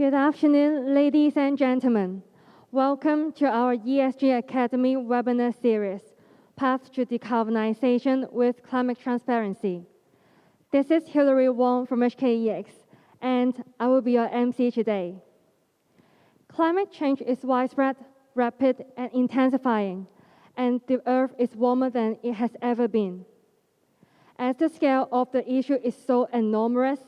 Good afternoon, ladies and gentlemen. Welcome to our ESG Academy webinar series, Path to Decarbonisation with Climate Transparency. This is 𝗙rie Wong from HKEX, and I will be your MC today. Climate change is widespread, rapid, and intensifying, and the Earth is warmer than it has ever been. As the scale of the issue is so enormous,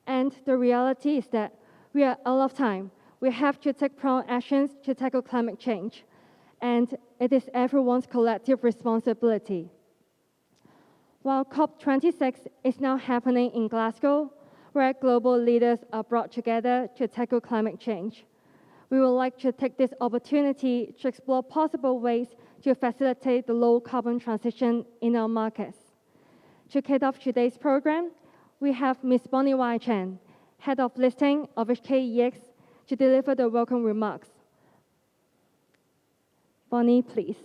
and the reality is that we are out of time. We have to take prompt actions to tackle climate change, and it is everyone's collective responsibility. While COP26 is now happening in Glasgow, where global leaders are brought together to tackle climate change, we would like to take this opportunity to explore possible ways to facilitate the low-carbon transition in our markets. To kick off today's program, we have Ms. 𝗙nie Chen, Head of Listing of HKEX, to deliver the welcome remarks. 𝗙nie, please.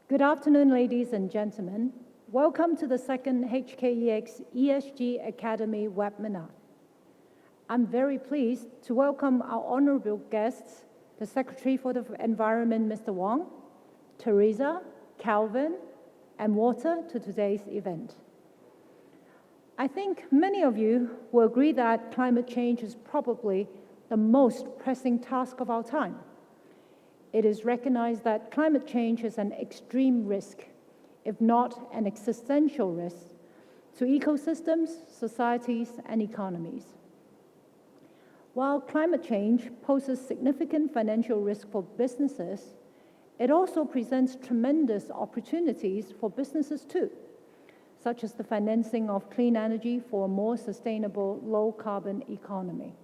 Good afternoon, ladies and gentlemen. Welcome to the second HKEX ESG Academy webinar. I'm very pleased to welcome our honorable guests, the Secretary for the Environment, Mr. Wong, Teresa, Calvin, and Walter, to today's event. I think many of you will agree that climate change is probably the most pressing task of our time. It is recognized that climate change is an extreme risk, if not an existential risk, to ecosystems, societies, and economies. While climate change poses significant financial risk for businesses, it also presents tremendous opportunities for businesses too, such as the financing of clean energy for a more sustainable, low-carbon economy.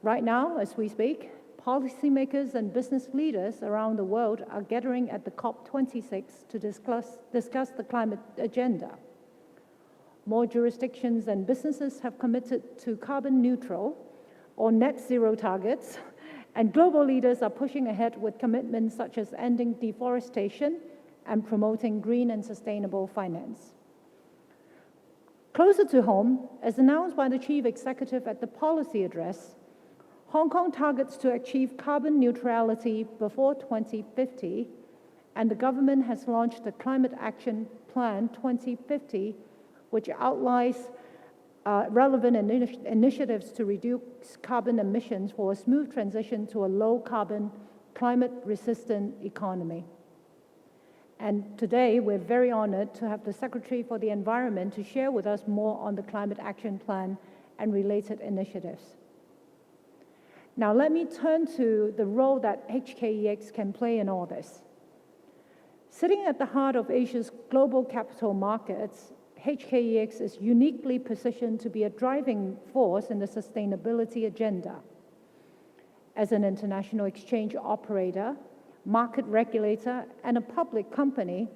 Right now, as we speak, policymakers and business leaders around the world are gathering at the COP26 to discuss the climate agenda. More jurisdictions and businesses have committed to carbon neutral or net zero targets, and global leaders are pushing ahead with commitments such as ending deforestation and promoting green and sustainable finance. Closer to home, as announced by the Chief Executive at the policy address, Hong Kong targets to achieve carbon neutrality before 2050, and the government has launched the Climate Action Plan 2050, which outlines relevant initiatives to reduce carbon emissions for a smooth transition to a low-carbon, climate-resistant economy. And today, we're very honored to have the Secretary for the Environment to share with us more on the Climate Action Plan and related initiatives. Now, let me turn to the role that HKEX can play in all this. Sitting at the heart of Asia's global capital markets, HKEX is uniquely positioned to be a driving force in the sustainability agenda. As an international exchange operator, market regulator, and a public company,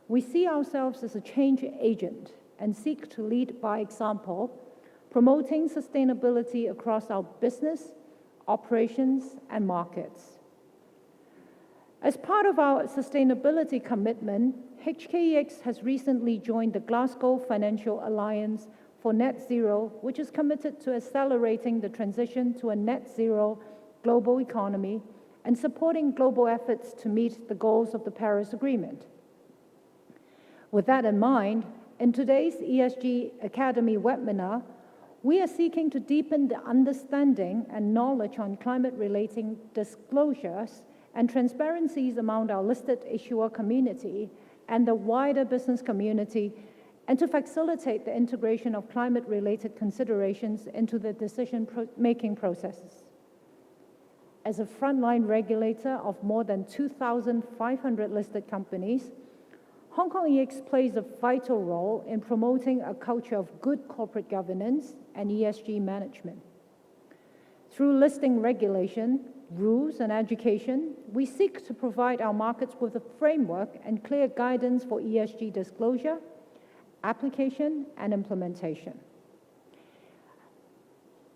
we see ourselves as a change agent and seek to lead by example, promoting sustainability across our business, operations, and markets. As part of our sustainability commitment, HKEX has recently joined the Glasgow Financial Alliance for Net Zero, which is committed to accelerating the transition to a net zero global economy and supporting global efforts to meet the goals of the Paris Agreement. With that in mind, in today's ESG Academy webinar, we are seeking to deepen the understanding and knowledge on climate-related disclosures and transparencies among our listed issuer community and the wider business community, and to facilitate the integration of climate-related considerations into the decision-making processes. As a frontline regulator of more than 2,500 listed companies, Hong Kong EX plays a vital role in promoting a culture of good corporate governance and ESG management. Through listing regulation, rules, and education, we seek to provide our markets with a framework and clear guidance for ESG disclosure, application, and implementation.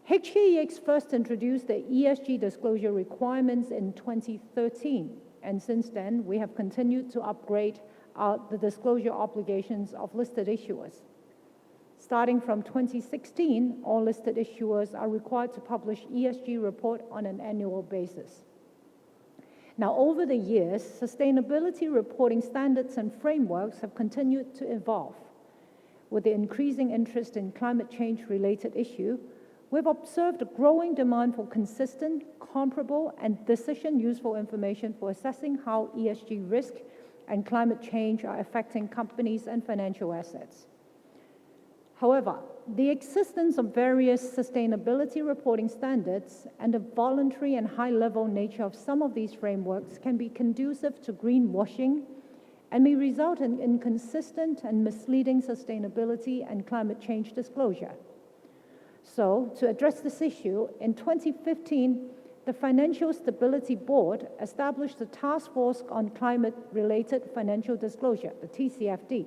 HKEX first introduced the ESG disclosure requirements in 2013, and since then, we have continued to upgrade the disclosure obligations of listed issuers. Starting from 2016, all listed issuers are required to publish ESG report on an annual basis. Now, over the years, sustainability reporting standards and frameworks have continued to evolve. With the increasing interest in climate change-related issue, we've observed a growing demand for consistent, comparable, and decision-useful information for assessing how ESG risk and climate change are affecting companies and financial assets. However, the existence of various sustainability reporting standards and the voluntary and high-level nature of some of these frameworks can be conducive to greenwashing and may result in inconsistent and misleading sustainability and climate change disclosure. So, to address this issue, in 2015, the Financial Stability Board established a task force on climate-related financial disclosure, the TCFD,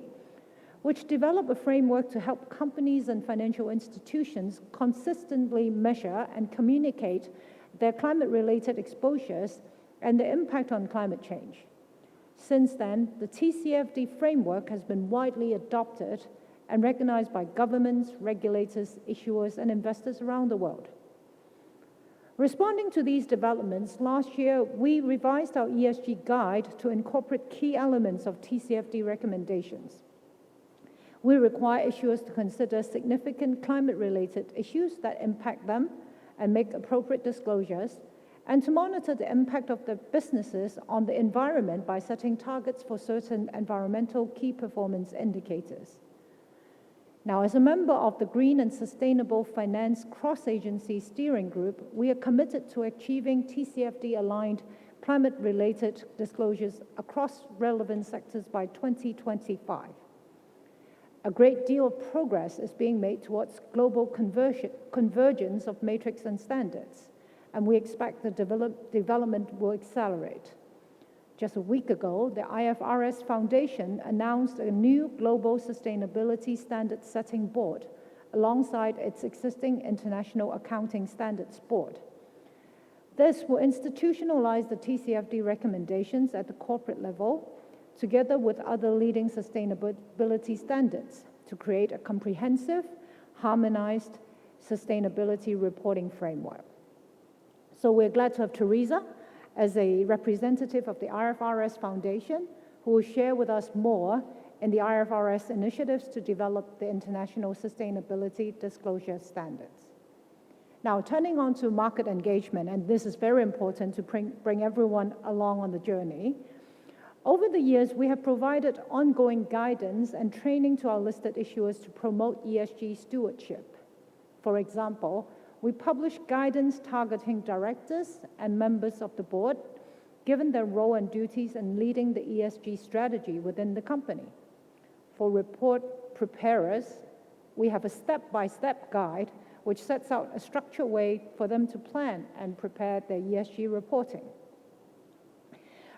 which developed a framework to help companies and financial institutions consistently measure and communicate their climate-related exposures and the impact on climate change. Since then, the TCFD framework has been widely adopted and recognized by governments, regulators, issuers, and investors around the world. Responding to these developments, last year we revised our ESG guide to incorporate key elements of TCFD recommendations. We require issuers to consider significant climate-related issues that impact them and make appropriate disclosures, and to monitor the impact of their businesses on the environment by setting targets for certain environmental key performance indicators. Now, as a member of the Green and Sustainable Finance Cross-Agency Steering Group, we are committed to achieving TCFD-aligned climate-related disclosures across relevant sectors by 2025. A great deal of progress is being made towards global convergence of metrics and standards, and we expect the development will accelerate. Just a week ago, the IFRS Foundation announced a new global sustainability standard setting board alongside its existing International Accounting Standards Board. This will institutionalize the TCFD recommendations at the corporate level, together with other leading sustainability standards, to create a comprehensive, harmonized sustainability reporting framework. So we're glad to have Teresa as a representative of the IFRS Foundation, who will share with us more in the IFRS initiatives to develop the international sustainability disclosure standards. Now, turning on to market engagement, and this is very important to bring everyone along on the journey. Over the years, we have provided ongoing guidance and training to our listed issuers to promote ESG stewardship. For example, we publish guidance targeting directors and members of the board, given their role and duties in leading the ESG strategy within the company. For report preparers, we have a step-by-step guide which sets out a structured way for them to plan and prepare their ESG reporting.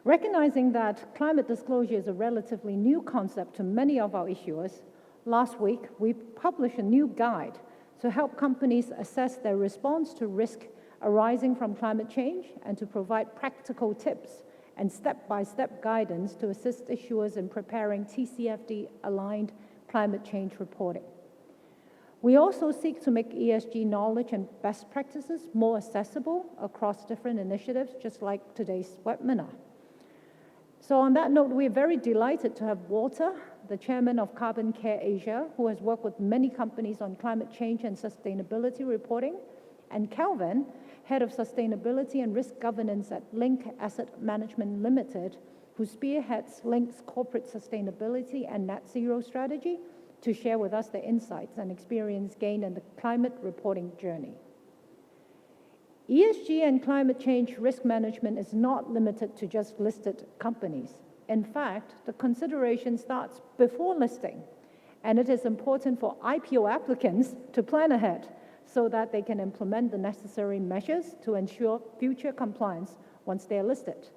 Recognizing that climate disclosure is a relatively new concept to many of our issuers, last week we published a new guide to help companies assess their response to risk arising from climate change and to provide practical tips and step-by-step guidance to assist issuers in preparing TCFD-aligned climate change reporting. We also seek to make ESG knowledge and best practices more accessible across different initiatives, just like today's webinar. So on that note, we're very delighted to have Walter, the chairman of Carbon Care Asia, who has worked with many companies on climate change and sustainability reporting, and Kelvin, head of sustainability and risk governance at Link Asset Management Limited, who spearheads Link's corporate sustainability and net zero strategy, to share with us their insights and experience gained in the climate reporting journey. ESG and climate change risk management is not limited to just listed companies. In fact, the consideration starts before listing, and it is important for IPO applicants to plan ahead so that they can implement the necessary measures to ensure future compliance once they are listed.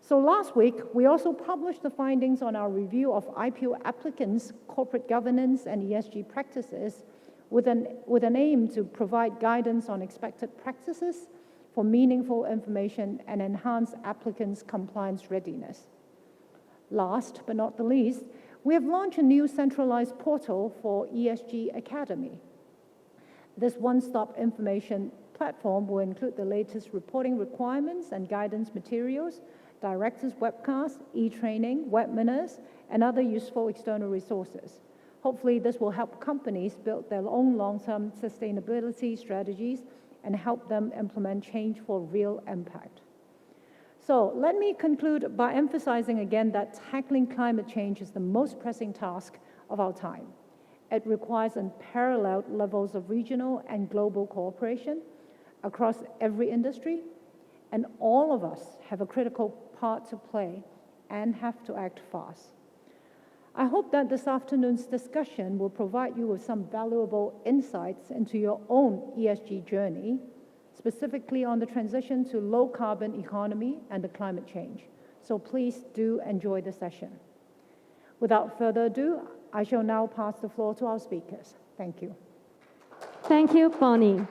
So last week, we also published the findings on our review of IPO applicants' corporate governance and ESG practices with an aim to provide guidance on expected practices for meaningful information and enhance applicants' compliance readiness. Last but not the least, We have launched a new centralized portal for ESG Academy. This one-stop information platform will include the latest reporting requirements and guidance materials, directors' webcasts, e-training, webinars, and other useful external resources. Hopefully, this will help companies build their own long-term sustainability strategies and help them implement change for real impact. So let me conclude by emphasizing again that tackling climate change is the most pressing task of our time. It requires unparalleled levels of regional and global cooperation across every industry, and all of us have a critical part to play and have to act fast. I hope that this afternoon's discussion will provide you with some valuable insights into your own ESG journey, specifically on the transition to low-carbon economy and the climate change. So please do enjoy the session. Without further ado, I shall now pass the floor to our speakers. Thank you. Thank you, Bonnie.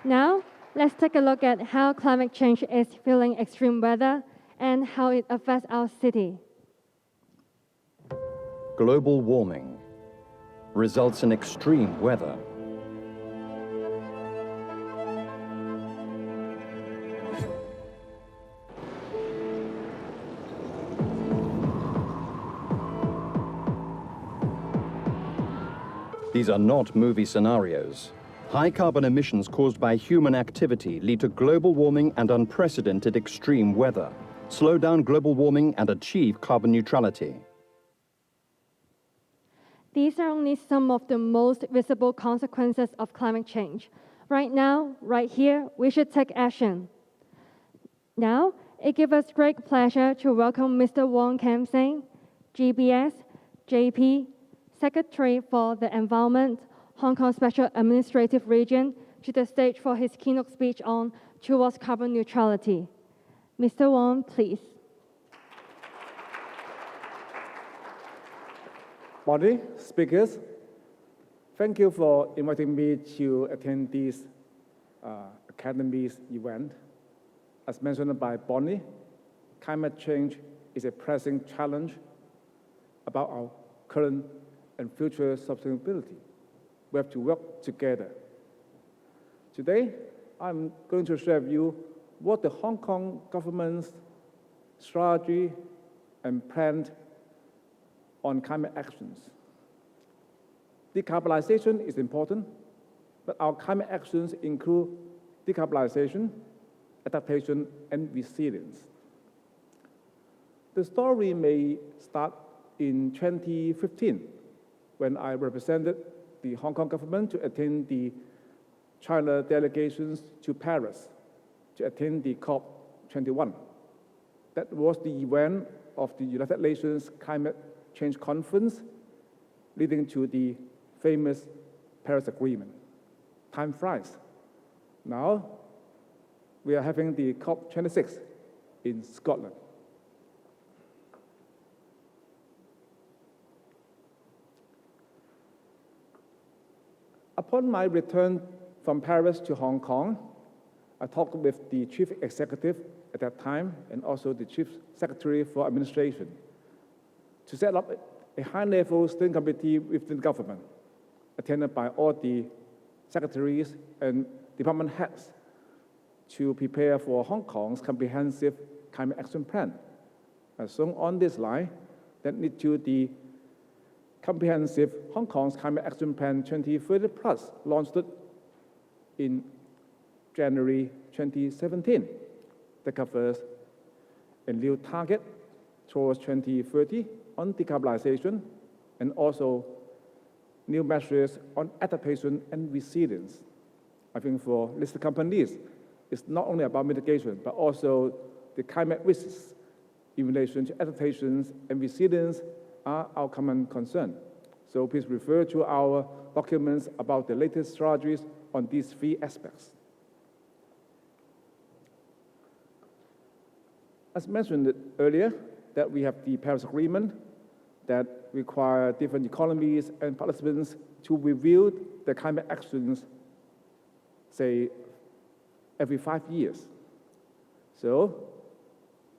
Now, let's take a look at how climate change is fueling extreme weather and how it affects our city. Global warming results in extreme weather. These are not movie scenarios. High carbon emissions caused by human activity lead to global warming and unprecedented extreme weather. Slow down global warming and achieve carbon neutrality. These are only some of the most visible consequences of climate change. Right now, right here, we should take action. Now, it gives us great pleasure to welcome Mr. Wong Kam-sing, GBS, JP, Secretary for the Environment, Hong Kong Special Administrative Region, to the stage for his keynote speech on towards carbon neutrality. Mr. Wong, please. Bonnie, speakers, thank you for inviting me to attend this Academy's event. As mentioned by Bonnie, climate change is a pressing challenge about our current and future sustainability. We have to work together. Today, I'm going to share with you what the Hong Kong government's strategy and plan on climate actions. Decarbonisation is important, but our climate actions include decarbonisation, adaptation, and resilience. The story may start in 2015, when I represented the Hong Kong government to attend the China delegations to Paris to attend the COP21. That was the event of the United Nations Climate Change Conference, leading to the famous Paris Agreement. Time flies. Now, we are having the COP26 in Scotland. Upon my return from Paris to Hong Kong, I talked with the chief executive at that time and also the chief secretary for administration to set up a high-level steering committee within the government, attended by all the secretaries and department heads to prepare for Hong Kong's comprehensive climate action plan. As shown on this slide, that lead to the comprehensive Hong Kong's Climate Action Plan 2030 Plus, launched in January 2017, that covers a new target towards 2030 on decarbonisation and also new measures on adaptation and resilience. I think for listed companies, it's not only about mitigation, but also the climate risks in relation to adaptations and resilience are our common concern. So please refer to our documents about the latest strategies on these three aspects. As mentioned earlier, that we have the Paris Agreement that require different economies and participants to review the climate actions, say, every 5 years. So,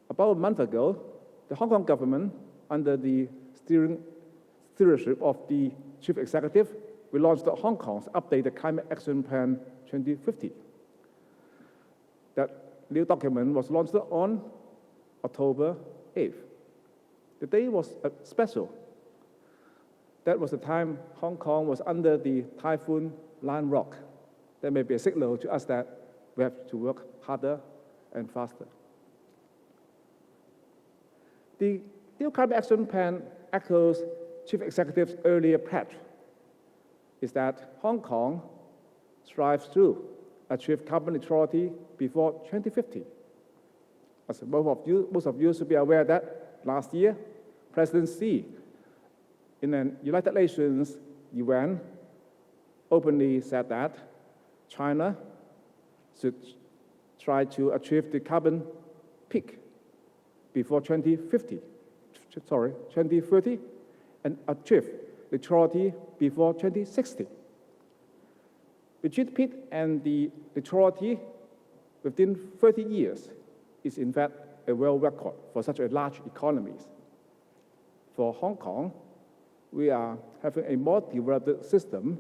about a month ago, the Hong Kong government, under the stewardship of the Chief Executive, we launched Hong Kong's updated Climate Action Plan 2050. That new document was launched on October 8th. The day was special. That was the time Hong Kong was under the Typhoon Lion Rock. That may be a signal to us that we have to work harder and faster. The new Climate Action Plan echoes Chief Executive's earlier pledge, is that Hong Kong strives to achieve carbon neutrality before 2050. As most of you should be aware that last year, President Xi, in an United Nations event, openly said that China should try to achieve the carbon peak before 2030, and achieve neutrality before 2060. Between peak and the neutrality within 30 years is in fact a world record for such a large economy. For Hong Kong, we are having a more developed system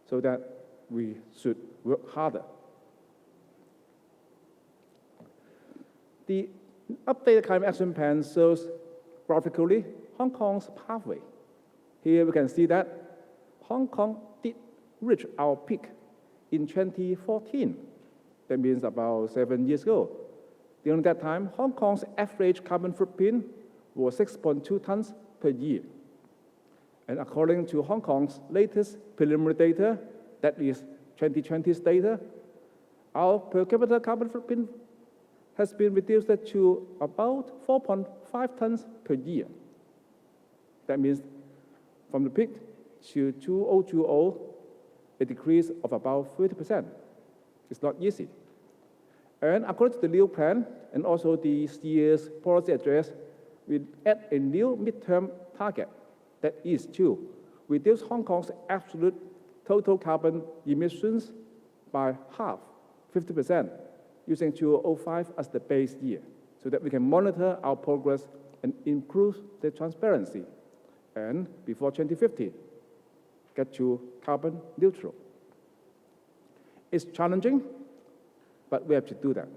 so that we should work harder. The updated Climate Action Plan shows graphically Hong Kong's pathway. Here we can see that Hong Kong did reach our peak in 2014. That means about 7 years ago. During that time, Hong Kong's average carbon footprint was 6.2 tons per year. And according to Hong Kong's latest preliminary data, that is 2020's data, our per capita carbon footprint has been reduced to about 4.5 tons per year. That means from the peak to 2020, a decrease of about 30%. It's not easy. And according to the new plan and also this year's policy address, we add a new midterm target that is to reduce Hong Kong's absolute total carbon emissions by half, 50%, using 2005 as the base year, so that we can monitor our progress and improve the transparency. And before 2050, get to carbon neutral. It's challenging, but we have to do that.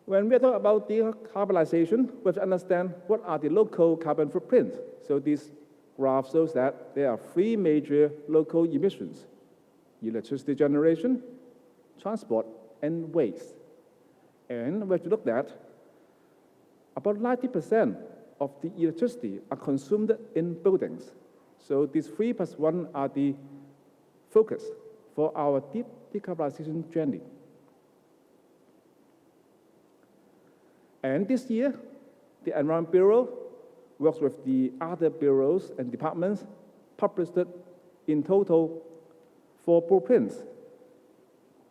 When we talk about decarbonisation, we have to understand what are the local carbon footprints. So this graph shows that there are 3 major local emissions: electricity generation, transport, and waste. And we have to look at about 90% of the electricity are consumed in buildings. So these 3+1 are the focus for our deep decarbonisation journey. And this year, the Environment Bureau works with the other bureaus and departments, published in total 4 blueprints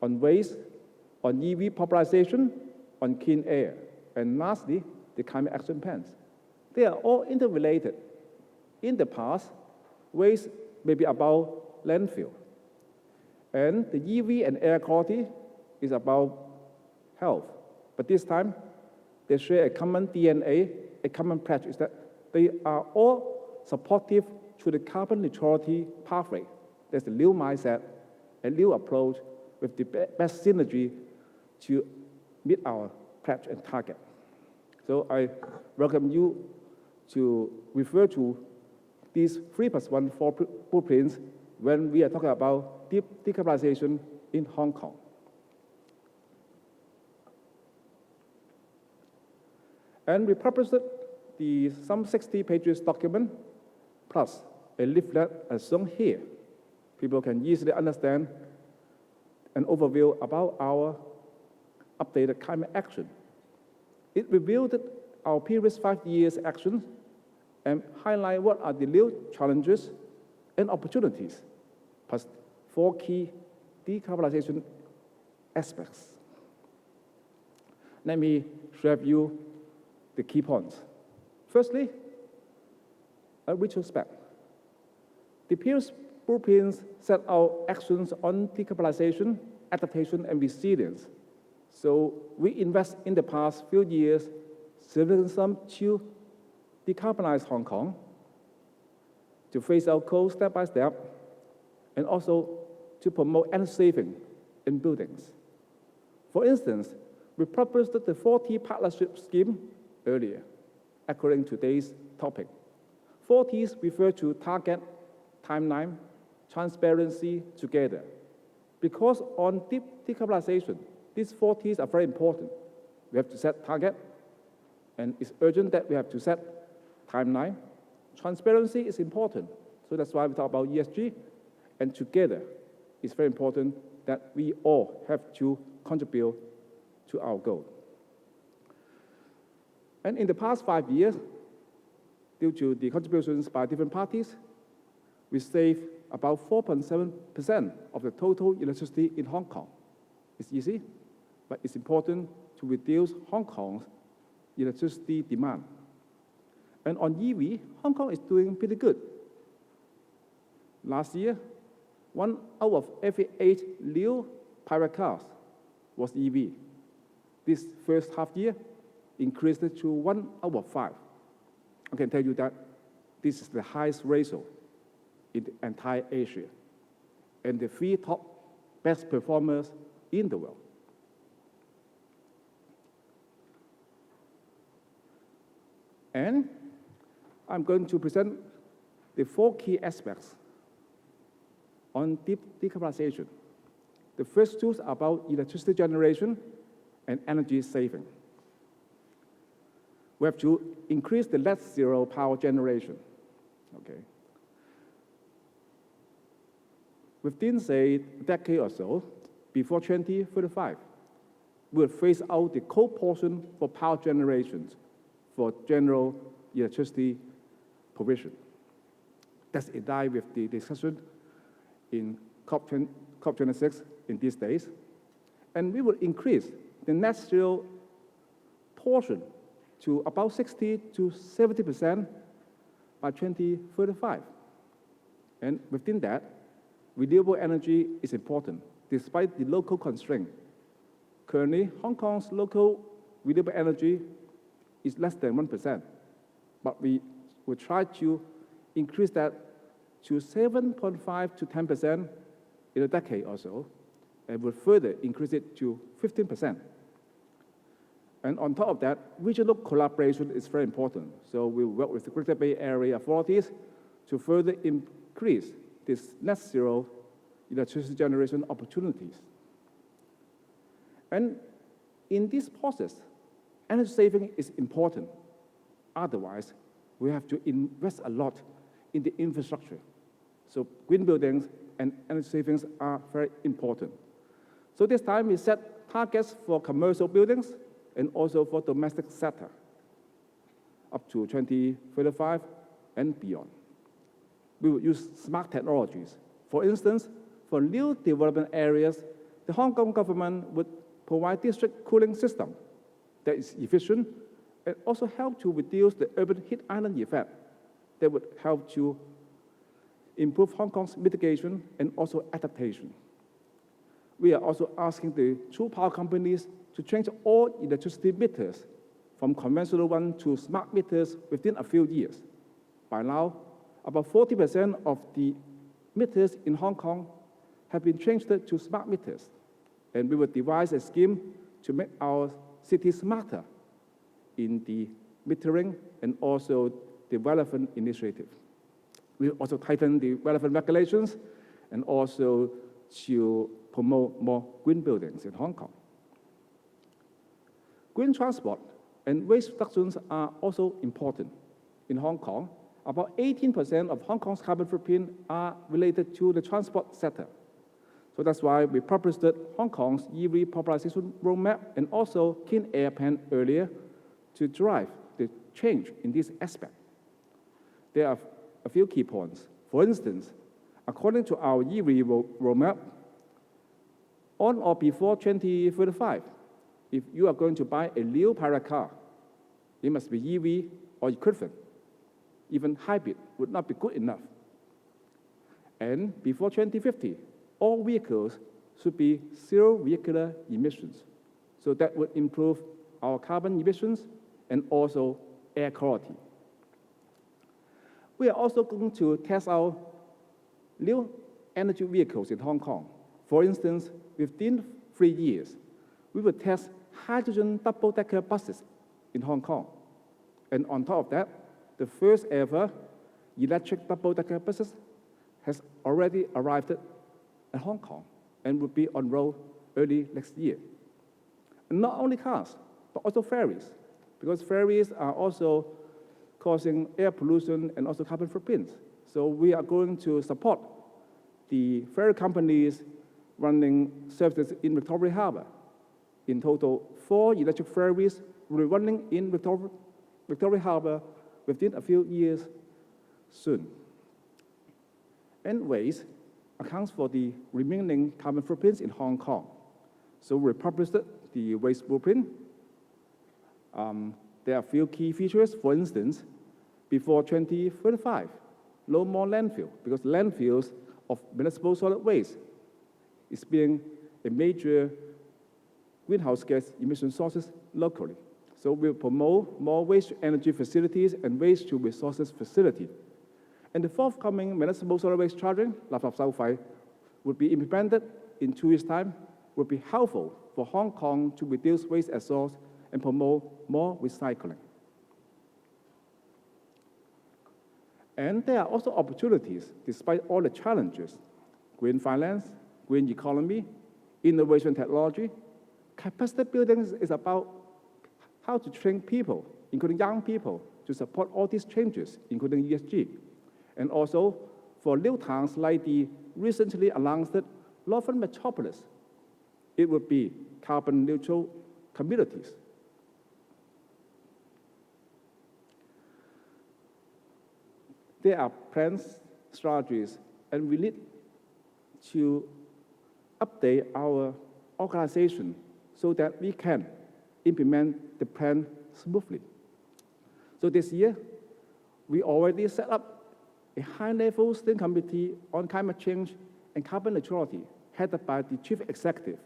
on waste, on EV popularization, on clean air, and lastly, the climate action plans. They are all interrelated. In the past, waste may be about landfill, and the EV and air quality is about health. But this time, they share a common DNA, a common pledge, is that they are all supportive to the carbon neutrality pathway. There's a new mindset, a new approach with the best synergy to meet our pledge and target. So I welcome you to refer to these 3+1 4 blueprints when we are talking about deep decarbonisation in Hong Kong. And we published the some 60 pages document plus a leaflet as shown here. People can easily understand an overview about our updated climate action. It revealed our previous 5 years' actions and highlight what are the new challenges and opportunities, plus 4 key decarbonisation aspects. Let me share with you the key points. Firstly, a retrospect. The previous blueprints set out actions on decarbonisation, adaptation, and resilience. So we invest in the past few years significant to decarbonize Hong Kong, to phase out coal step by step, and also to promote energy saving in buildings. For instance, we proposed the 4T partnership scheme earlier, according to today's topic. 4Ts refer to target, timeline, transparency, together. Because on decarbonization, these 4Ts are very important. We have to set target, and it's urgent that we have to set timeline. Transparency is important, so that's why we talk about ESG, and together, it's very important that we all have to contribute to our goal. And in the past 5 years, due to the contributions by different parties, we saved about 4.7% of the total electricity in Hong Kong. It's easy, but it's important to reduce Hong Kong's electricity demand. And on EV, Hong Kong is doing pretty good. Last year, 1 out of every 8 new private cars was EV. This first half year increased to 1 out of 5. I can tell you that this is the highest ratio in the entire Asia, and the 3 top best performers in the world. And I'm going to present the 4 key aspects on decarbonization. The first 2 are about electricity generation and energy saving. We have to increase the net zero power generation. Okay. Within, say, a decade or so, before 2035, we'll phase out the coal portion for power generations for general electricity provision. That's in line with the discussion in COP26 in these days. And we will increase the net zero portion to about 60 to 70% by 2035. And within that, renewable energy is important, despite the local constraint. Currently, Hong Kong's local renewable energy is less than 1%, but we will try to increase that to 7.5 to 10% in a decade or so, and will further increase it to 15%. And on top of that, regional collaboration is very important. So we'll work with the Greater Bay Area authorities to further increase this net zero electricity generation opportunities. And in this process, energy saving is important. Otherwise, we have to invest a lot in the infrastructure. So green buildings and energy savings are very important. So this time we set targets for commercial buildings and also for domestic sector up to 2035 and beyond. We will use smart technologies. For instance, for new development areas, the Hong Kong government would provide district cooling system that is efficient and also help to reduce the urban heat island effect that would help to improve Hong Kong's mitigation and also adaptation. We are also asking the 2 power companies to change all electricity meters from conventional one to smart meters within a few years. By now, about 40% of the meters in Hong Kong have been changed to smart meters, and we will devise a scheme to make our city smarter in the metering and also the relevant initiative. We will also tighten the relevant regulations and also to promote more green buildings in Hong Kong. Green transport and waste reductions are also important. In Hong Kong, about 18% of Hong Kong's carbon footprint are related to the transport sector. So that's why we proposed Hong Kong's EV popularization roadmap and also Clean Air Plan earlier to drive the change in this aspect. There are a few key points. For instance, according to our EV roadmap, on or before 2035, if you are going to buy a new private car, it must be EV or equivalent. Even hybrid would not be good enough. And before 2050, all vehicles should be zero vehicular emissions. So that would improve our carbon emissions and also air quality. We are also going to test out new energy vehicles in Hong Kong. For instance, within 3 years, we will test hydrogen double-decker buses in Hong Kong. And on top of that, the first ever electric double-decker buses has already arrived at Hong Kong and will be on road early next year. And not only cars, but also ferries, because ferries are also causing air pollution and also carbon footprints. So we are going to support the ferry companies running services in Victoria Harbour. In total, 4 electric ferries will be running in Victoria Harbour within a few years soon. And waste accounts for the remaining carbon footprints in Hong Kong. So we published the waste blueprint. There are a few key features. For instance, before 2035, no more landfill, because landfills of municipal solid waste is being a major greenhouse gas emission sources locally. So we'll promote more waste-to-energy facilities and waste-to-resources facility. And the forthcoming municipal solid waste charging, 垃圾收費, will be implemented in 2 years' time, will be helpful for Hong Kong to reduce waste at source and promote more recycling. And there are also opportunities despite all the challenges. Green finance, green economy, innovation technology. Capacity building is about how to train people, including young people, to support all these changes, including ESG. And also for new towns like the recently announced Northern Metropolis, it would be carbon neutral communities. There are plans, strategies, and we need to update our organization so that we can implement the plan smoothly. So this year, we already set up a high-level steering committee on climate change and carbon neutrality, headed by the chief executive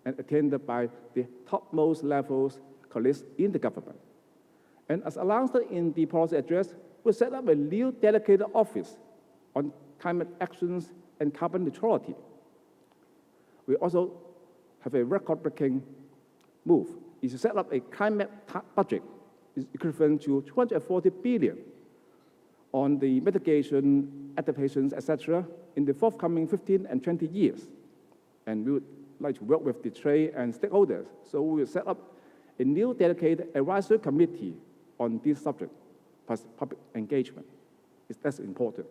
and attended by the topmost levels colleagues in the government. And as announced in the policy address, we set up a new dedicated office on climate actions and carbon neutrality. We also have a record-breaking move, is to set up a climate budget is equivalent to 240 billion on the mitigation, adaptations, etc., in the forthcoming 15 and 20 years. And we would like to work with the trade and stakeholders. So we will set up a new dedicated advisory committee on this subject, plus public engagement. That's important.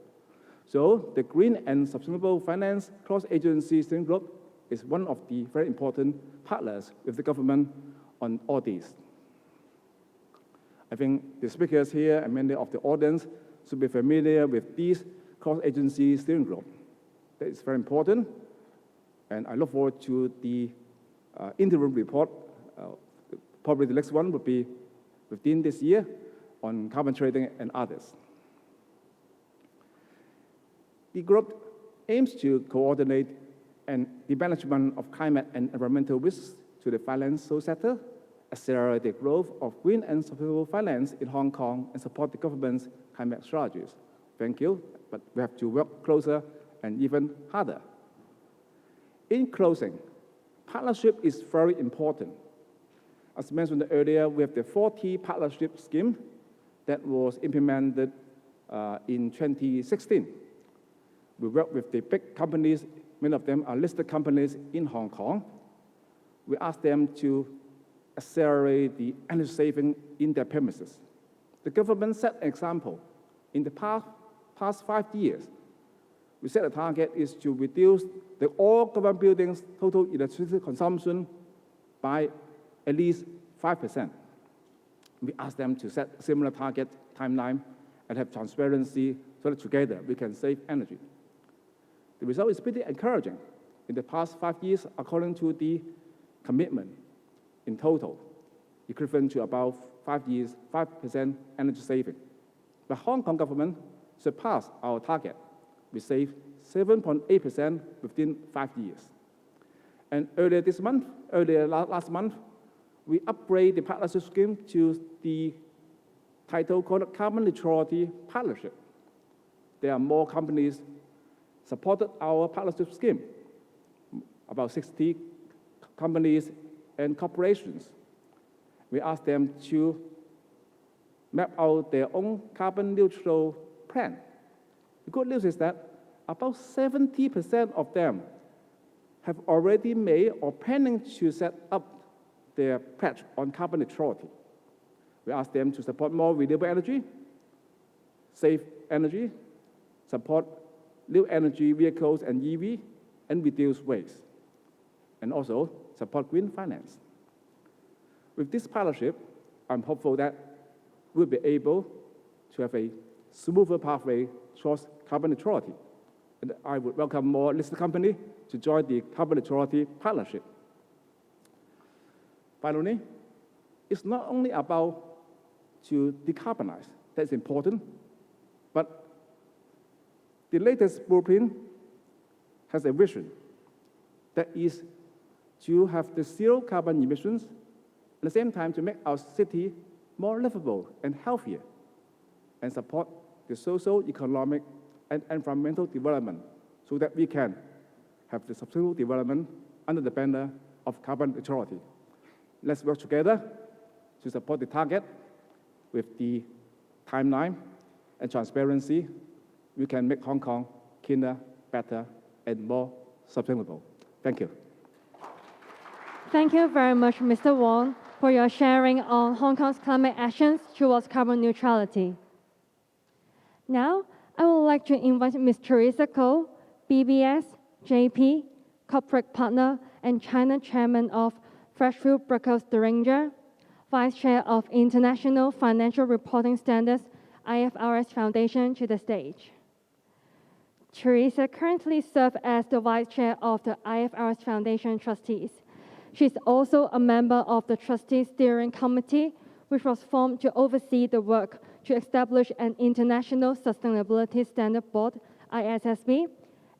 So the Green and Sustainable Finance Cross-Agency Steering Group is one of the very important partners with the government on all these. I think the speakers here and many of the audience should be familiar with this cross-agency steering group. That is very important, and I look forward to the interim report. Probably the next one will be within this year on carbon trading and others. The group aims to coordinate the management of climate and environmental risks to the financial sector, accelerate the growth of green and sustainable finance in Hong Kong, and support the government's climate strategies. Thank you, but we have to work closer and even harder. In closing, partnership is very important. As mentioned earlier, we have the 40 partnership scheme that was implemented in 2016. We work with the big companies. Many of them are listed companies in Hong Kong. We ask them to accelerate the energy saving in their premises. The government set an example. In the past 5 years, we set a target is to reduce the all government buildings' total electricity consumption by at least 5%. We ask them to set a similar target timeline and have transparency so that together we can save energy. The result is pretty encouraging. In the past 5 years, according to the commitment, in total, equivalent to about 5 years, 5% energy saving. The Hong Kong government surpassed our target. We saved 7.8% within 5 years. And earlier last month, we upgrade the partnership scheme to the title called Carbon Neutrality Partnership. There are more companies supported our partnership scheme, about 60 companies and corporations. We asked them to map out their own carbon neutral plan. The good news is that about 70% of them have already made or planning to set up their pledge on carbon neutrality. We asked them to support more renewable energy, save energy, support new energy vehicles and EV, and reduce waste, and also support green finance. With this partnership, I'm hopeful that we'll be able to have a smoother pathway towards carbon neutrality. And I would welcome more listed companies to join the carbon neutrality partnership. Finally, it's not only about to decarbonize, that's important, but the latest blueprint has a vision that is to have the zero carbon emissions, at the same time to make our city more livable and healthier, and support the social, economic, and environmental development so that we can have the sustainable development under the banner of carbon neutrality. Let's work together to support the target with the timeline and transparency. We can make Hong Kong cleaner, better, and more sustainable. Thank you. Thank you very much, Mr. Wong, for your sharing on Hong Kong's climate actions towards carbon neutrality. Now, I would like to invite Ms. 𝗙ecie𝗹𝗹liche, BBS, JP, Corporate Partner and China Chairman of Freshfield Bruckhaus Deringer, Vice Chair of International Financial Reporting Standards, IFRS Foundation, to the stage. Teresa currently serves as the Vice Chair of the IFRS Foundation Trustees. She's also a member of the Trustee Steering Committee, which was formed to oversee the work to establish an International Sustainability Standard Board, ISSB,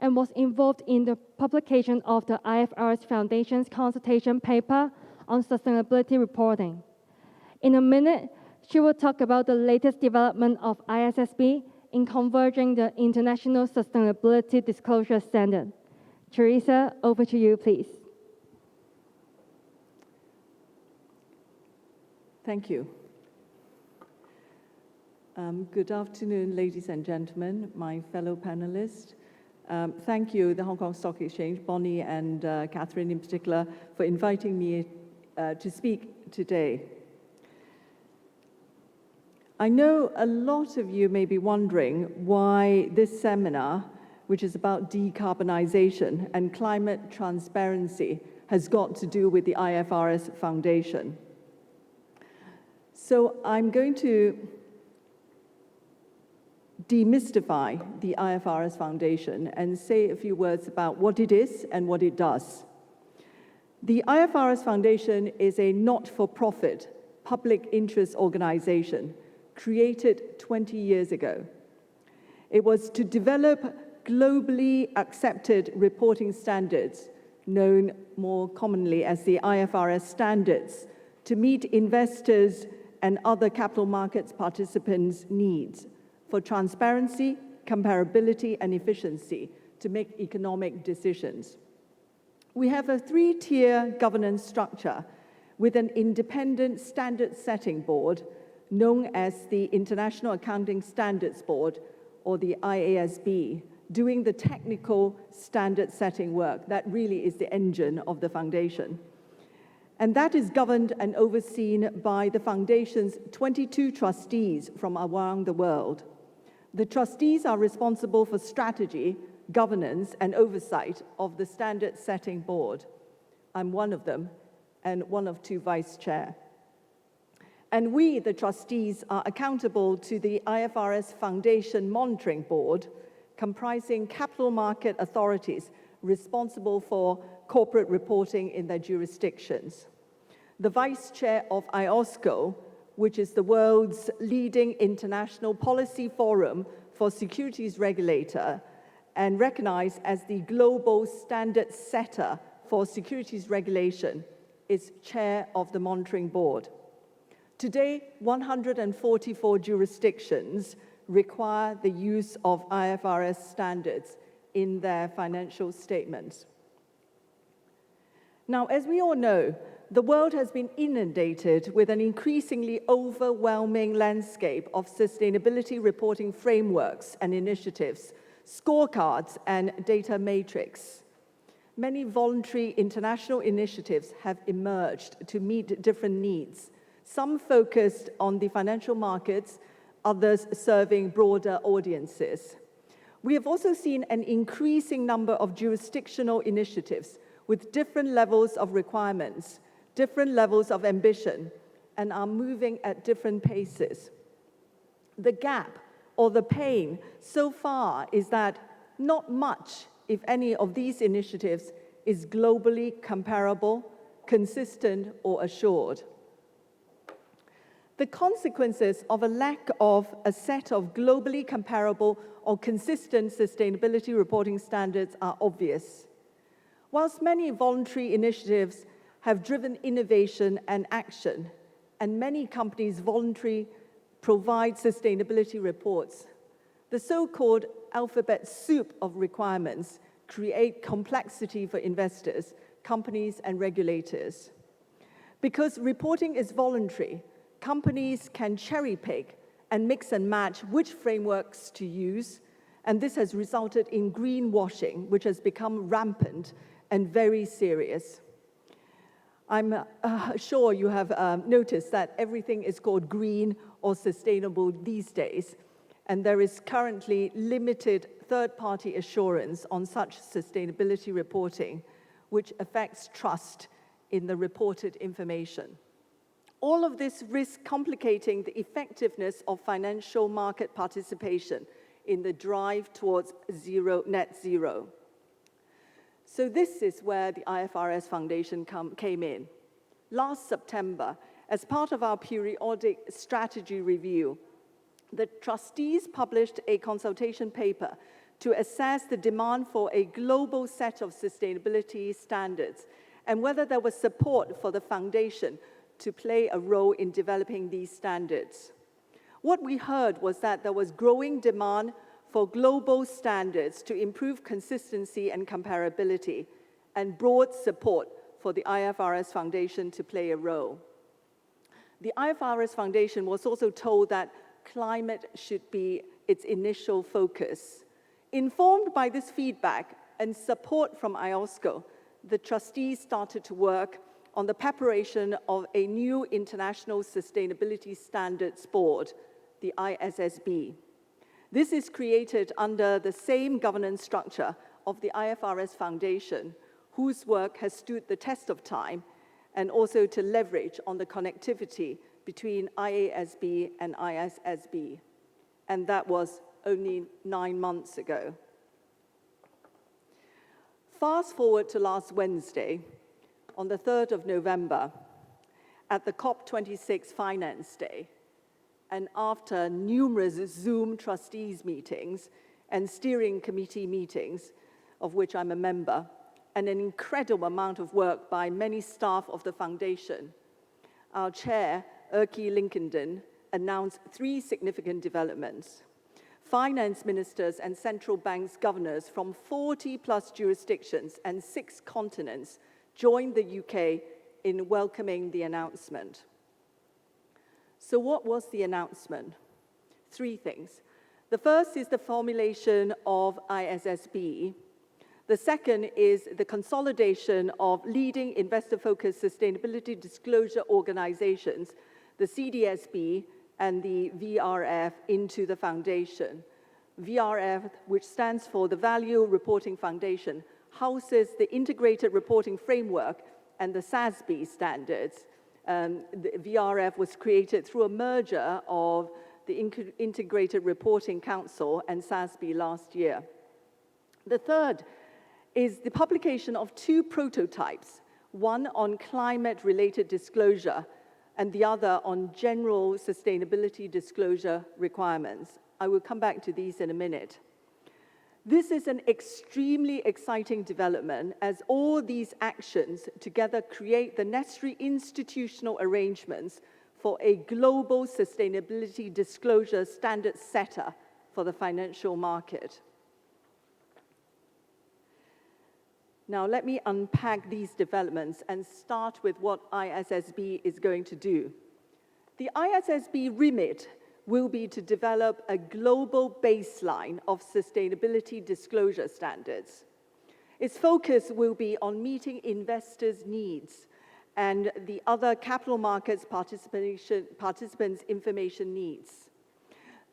and was involved in the publication of the IFRS Foundation's consultation paper on sustainability reporting. In a minute, she will talk about the latest development of ISSB in converging the International Sustainability Disclosure Standard. Teresa, over to you, please. Thank you. Good afternoon, ladies and gentlemen, my fellow panelists. Thank you, the Hong Kong Stock Exchange, Bonnie and Catherine in particular, for inviting me to speak today. I know a lot of you may be wondering why this seminar, which is about decarbonisation and climate transparency, has got to do with the IFRS Foundation. So I'm going to demystify the IFRS Foundation and say a few words about what it is and what it does. The IFRS Foundation is a not-for-profit public interest organization created 20 years ago. It was to develop globally accepted reporting standards, known more commonly as the IFRS standards, to meet investors and other capital markets participants' needs for transparency, comparability, and efficiency to make economic decisions. We have a three-tier governance structure with an independent standard-setting board known as the International Accounting Standards Board, or the IASB, doing the technical standard-setting work. That really is the engine of the foundation. And that is governed and overseen by the foundation's 22 trustees from around the world. The trustees are responsible for strategy, governance, and oversight of the standard-setting board. I'm one of them, and one of two vice chair. And we, the trustees, are accountable to the IFRS Foundation Monitoring Board, comprising capital market authorities responsible for corporate reporting in their jurisdictions. The vice chair of IOSCO, which is the world's leading international policy forum for securities regulator and recognized as the global standard setter for securities regulation, is chair of the monitoring board. Today, 144 jurisdictions require the use of IFRS standards in their financial statements. Now, as we all know, the world has been inundated with an increasingly overwhelming landscape of sustainability reporting frameworks and initiatives, scorecards, and data matrix. Many voluntary international initiatives have emerged to meet different needs, some focused on the financial markets, others serving broader audiences. We have also seen an increasing number of jurisdictional initiatives with different levels of requirements, different levels of ambition, and are moving at different paces. The gap or the pain so far is that not much, if any, of these initiatives is globally comparable, consistent, or assured. The consequences of a lack of a set of globally comparable or consistent sustainability reporting standards are obvious. Whilst many voluntary initiatives have driven innovation and action, and many companies voluntarily provide sustainability reports, the so-called alphabet soup of requirements create complexity for investors, companies, and regulators. Because reporting is voluntary, companies can cherry-pick and mix and match which frameworks to use, and this has resulted in greenwashing, which has become rampant and very serious. I'm sure you have noticed that everything is called green or sustainable these days, and there is currently limited third-party assurance on such sustainability reporting, which affects trust in the reported information. All of this risks complicating the effectiveness of financial market participation in the drive towards net zero. So this is where the IFRS Foundation came in. Last September, as part of our periodic strategy review, the trustees published a consultation paper to assess the demand for a global set of sustainability standards and whether there was support for the foundation to play a role in developing these standards. What we heard was that there was growing demand for global standards to improve consistency and comparability, and broad support for the IFRS Foundation to play a role. The IFRS Foundation was also told that climate should be its initial focus. Informed by this feedback and support from IOSCO, the trustees started to work on the preparation of a new International Sustainability Standards Board, the ISSB. This is created under the same governance structure of the IFRS Foundation, whose work has stood the test of time, and also to leverage on the connectivity between IASB and ISSB. And that was only 9 months ago. Fast forward to last Wednesday, on the 3rd of November, at the COP26 Finance Day, and after numerous Zoom trustees meetings and steering committee meetings, of which I'm a member, and an incredible amount of work by many staff of the foundation, our chair, 𝗙cie𝗹𝗹liche, announced 3 significant developments. Finance ministers and central banks governors from 40+ jurisdictions and 6 continents joined the UK in welcoming the announcement. So what was the announcement? 3 things. The first is the formulation of ISSB. The second is the consolidation of leading investor-focused sustainability disclosure organizations, the CDSB and the VRF, into the foundation. VRF, which stands for the Value Reporting Foundation, houses the Integrated Reporting Framework and the ISSB standards. The VRF was created through a merger of the Integrated Reporting Council and ISSB last year. The third is the publication of 2 prototypes, one on climate-related disclosure and the other on general sustainability disclosure requirements. I will come back to these in a minute. This is an extremely exciting development as all these actions together create the necessary institutional arrangements for a global sustainability disclosure standard setter for the financial market. Now, let me unpack these developments and start with what ISSB is going to do. The ISSB remit will be to develop a global baseline of sustainability disclosure standards. Its focus will be on meeting investors' needs and the other capital markets participants' information needs.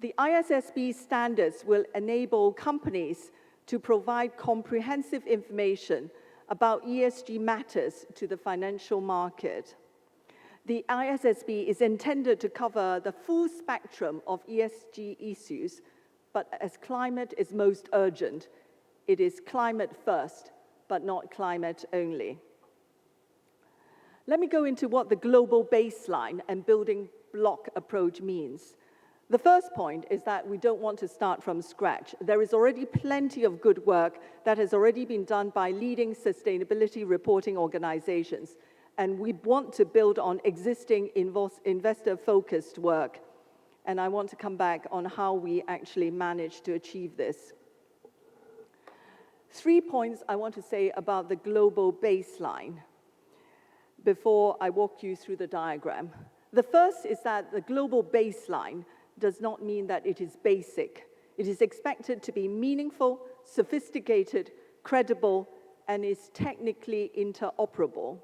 The ISSB standards will enable companies to provide comprehensive information about ESG matters to the financial market. The ISSB is intended to cover the full spectrum of ESG issues, but as climate is most urgent, it is climate first, but not climate only. Let me go into what the global baseline and building block approach means. The first point is that we don't want to start from scratch. There is already plenty of good work that has already been done by leading sustainability reporting organizations, and we want to build on existing investor-focused work. And I want to come back on how we actually managed to achieve this. 3 points I want to say about the global baseline before I walk you through the diagram. The first is that the global baseline does not mean that it is basic. It is expected to be meaningful, sophisticated, credible, and is technically interoperable.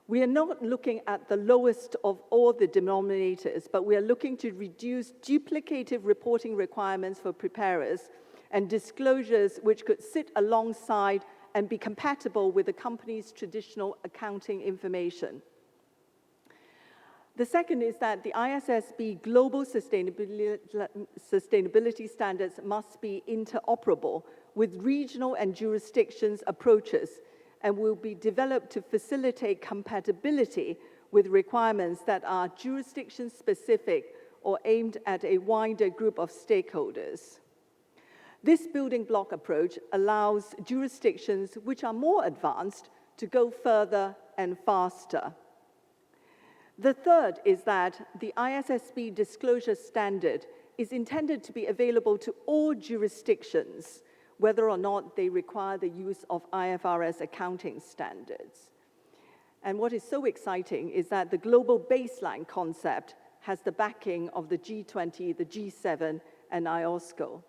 We are not looking at the lowest of all the denominators, but we are looking to reduce duplicative reporting requirements for preparers and disclosures which could sit alongside and be compatible with the company's traditional accounting information. The second is that the ISSB global sustainability standards must be interoperable with regional and jurisdictions approaches and will be developed to facilitate compatibility with requirements that are jurisdiction-specific or aimed at a wider group of stakeholders. This building block approach allows jurisdictions which are more advanced to go further and faster. The third is that the ISSB disclosure standard is intended to be available to all jurisdictions, whether or not they require the use of IFRS accounting standards. And what is so exciting is that the global baseline concept has the backing of the G20, the G7, and IOSCO.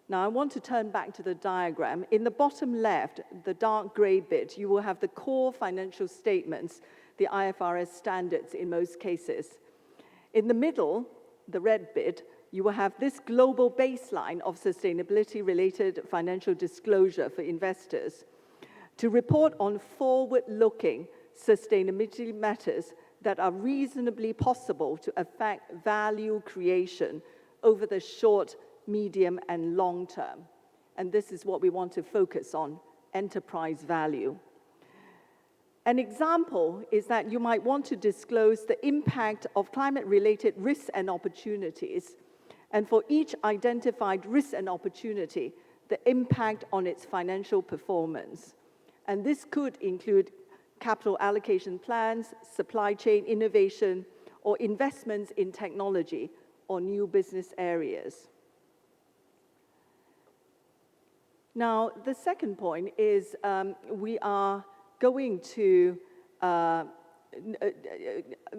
Now, I want to turn back to the diagram. In the bottom left, the dark gray bit, you will have the core financial statements, the IFRS standards in most cases. In the middle, the red bit, you will have this global baseline of sustainability-related financial disclosure for investors to report on forward-looking sustainability matters that are reasonably possible to affect value creation over the short, medium, and long term. And this is what we want to focus on, enterprise value. An example is that you might want to disclose the impact of climate-related risks and opportunities, and for each identified risk and opportunity, the impact on its financial performance. And this could include capital allocation plans, supply chain innovation, or investments in technology or new business areas. Now, the second point is we are going to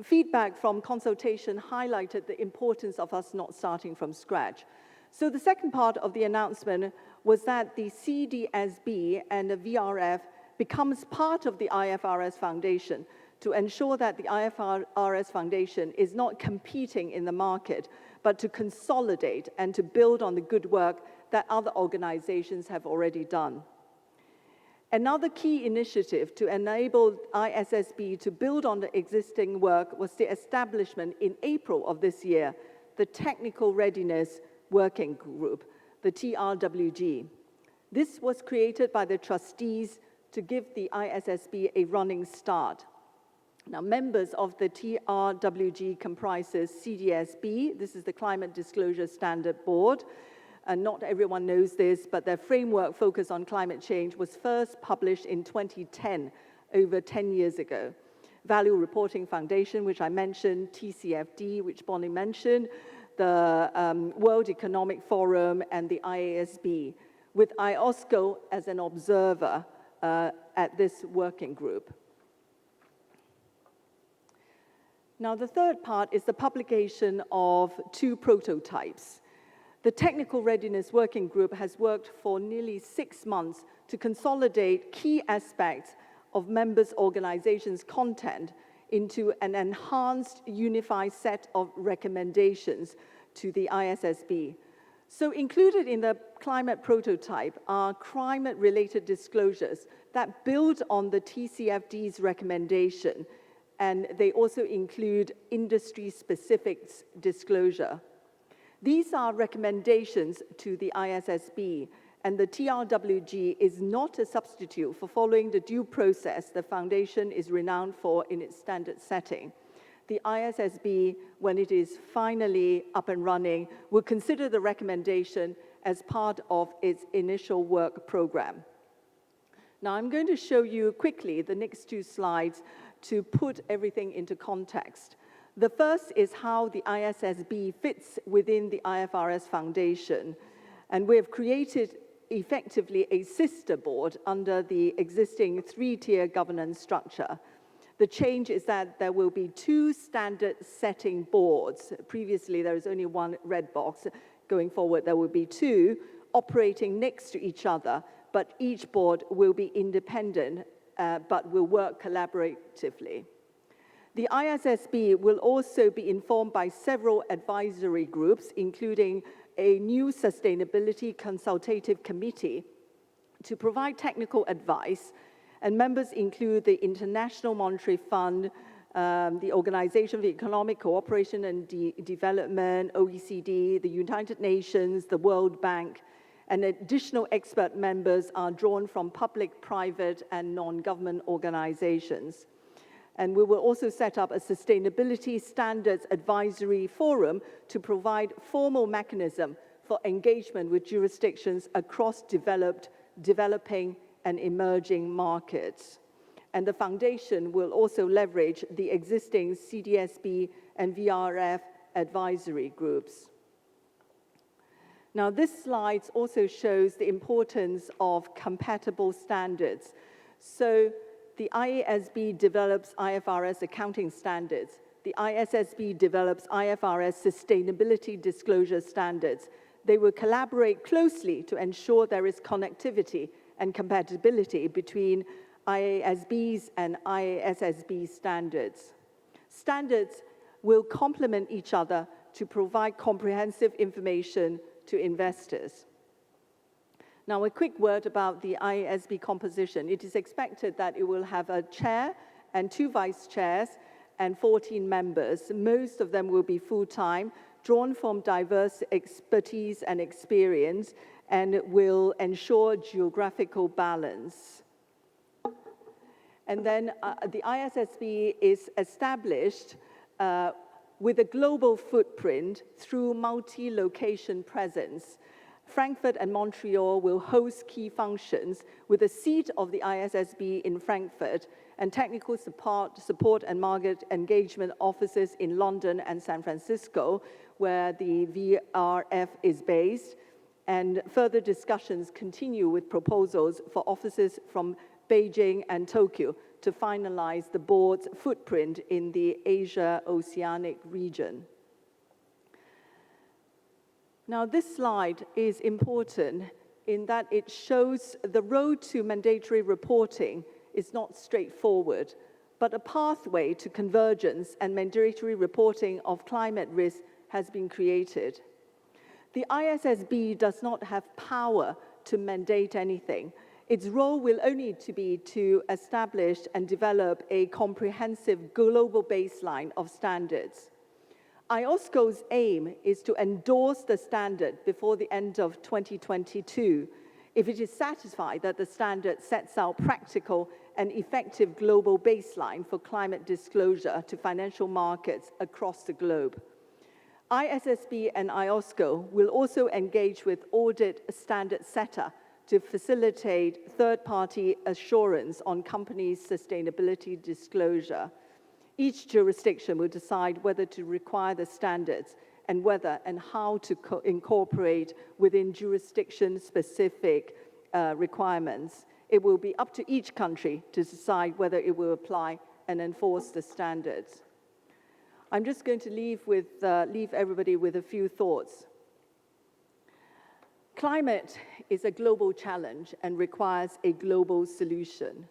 feedback from consultation highlighted the importance of us not starting from scratch. So the second part of the announcement was that the CDSB and the VRF becomes part of the IFRS Foundation to ensure that the IFRS Foundation is not competing in the market, but to consolidate and to build on the good work that other organizations have already done. Another key initiative to enable ISSB to build on the existing work was the establishment in April of this year, the Technical Readiness Working Group, the TRWG. This was created by the trustees to give the ISSB a running start. Now, members of the TRWG comprises CDSB, this is the Climate Disclosure Standard Board, and not everyone knows this, but their framework focus on climate change was first published in 2010, over 10 years ago. Value Reporting Foundation, which I mentioned, TCFD, which Bonnie mentioned, the World Economic Forum, and the IASB, with IOSCO as an observer at this working group. Now, the third part is the publication of 2 prototypes. The Technical Readiness Working Group has worked for nearly 6 months to consolidate key aspects of members' organizations' content into an enhanced, unified set of recommendations to the ISSB. So included in the climate prototype are climate-related disclosures that build on the TCFD's recommendation, and they also include industry-specific disclosure. These are recommendations to the ISSB, and the TRWG is not a substitute for following the due process the Foundation is renowned for in its standard setting. The ISSB, when it is finally up and running, will consider the recommendation as part of its initial work program. Now, I'm going to show you quickly the next 2 slides to put everything into context. The first is how the ISSB fits within the IFRS Foundation, and we have created effectively a sister board under the existing 3-tier governance structure. The change is that there will be 2 standard setting boards. Previously, there was only 1 red box. Going forward, there will be 2 operating next to each other, but each board will be independent, but will work collaboratively. The ISSB will also be informed by several advisory groups, including a new Sustainability Consultative Committee, to provide technical advice, and members include the International Monetary Fund, the Organization for Economic Cooperation and Development, OECD, the United Nations, the World Bank, and additional expert members are drawn from public, private, and non-government organizations. And we will also set up a Sustainability Standards Advisory Forum to provide formal mechanism for engagement with jurisdictions across developed, developing, and emerging markets. And the Foundation will also leverage the existing CDSB and VRF advisory groups. Now, this slide also shows the importance of compatible standards. So the IASB develops IFRS accounting standards. The ISSB develops IFRS sustainability disclosure standards. They will collaborate closely to ensure there is connectivity and compatibility between IASB's and ISSB standards. Standards will complement each other to provide comprehensive information to investors. Now, a quick word about the IASB composition. It is expected that it will have a chair and 2 vice chairs and 14 members. Most of them will be full-time, drawn from diverse expertise and experience, and will ensure geographical balance. And then the ISSB is established with a global footprint through multi-location presence. Frankfurt and Montreal will host key functions with a seat of the ISSB in Frankfurt and technical support and market engagement offices in London and San Francisco, where the VRF is based. And further discussions continue with proposals for offices from Beijing and Tokyo to finalize the board's footprint in the Asia-Oceanic region. Now, this slide is important in that it shows the road to mandatory reporting is not straightforward, but a pathway to convergence and mandatory reporting of climate risk has been created. The ISSB does not have power to mandate anything. Its role will only be to establish and develop a comprehensive global baseline of standards. IOSCO's aim is to endorse the standard before the end of 2022 if it is satisfied that the standard sets out practical and effective global baseline for climate disclosure to financial markets across the globe. ISSB and IOSCO will also engage with audit standard setter to facilitate third-party assurance on companies' sustainability disclosure. Each jurisdiction will decide whether to require the standards and whether and how to incorporate within jurisdiction-specific requirements. It will be up to each country to decide whether it will apply and enforce the standards. I'm just going to leave everybody with a few thoughts. Climate is a global challenge and requires a global solution.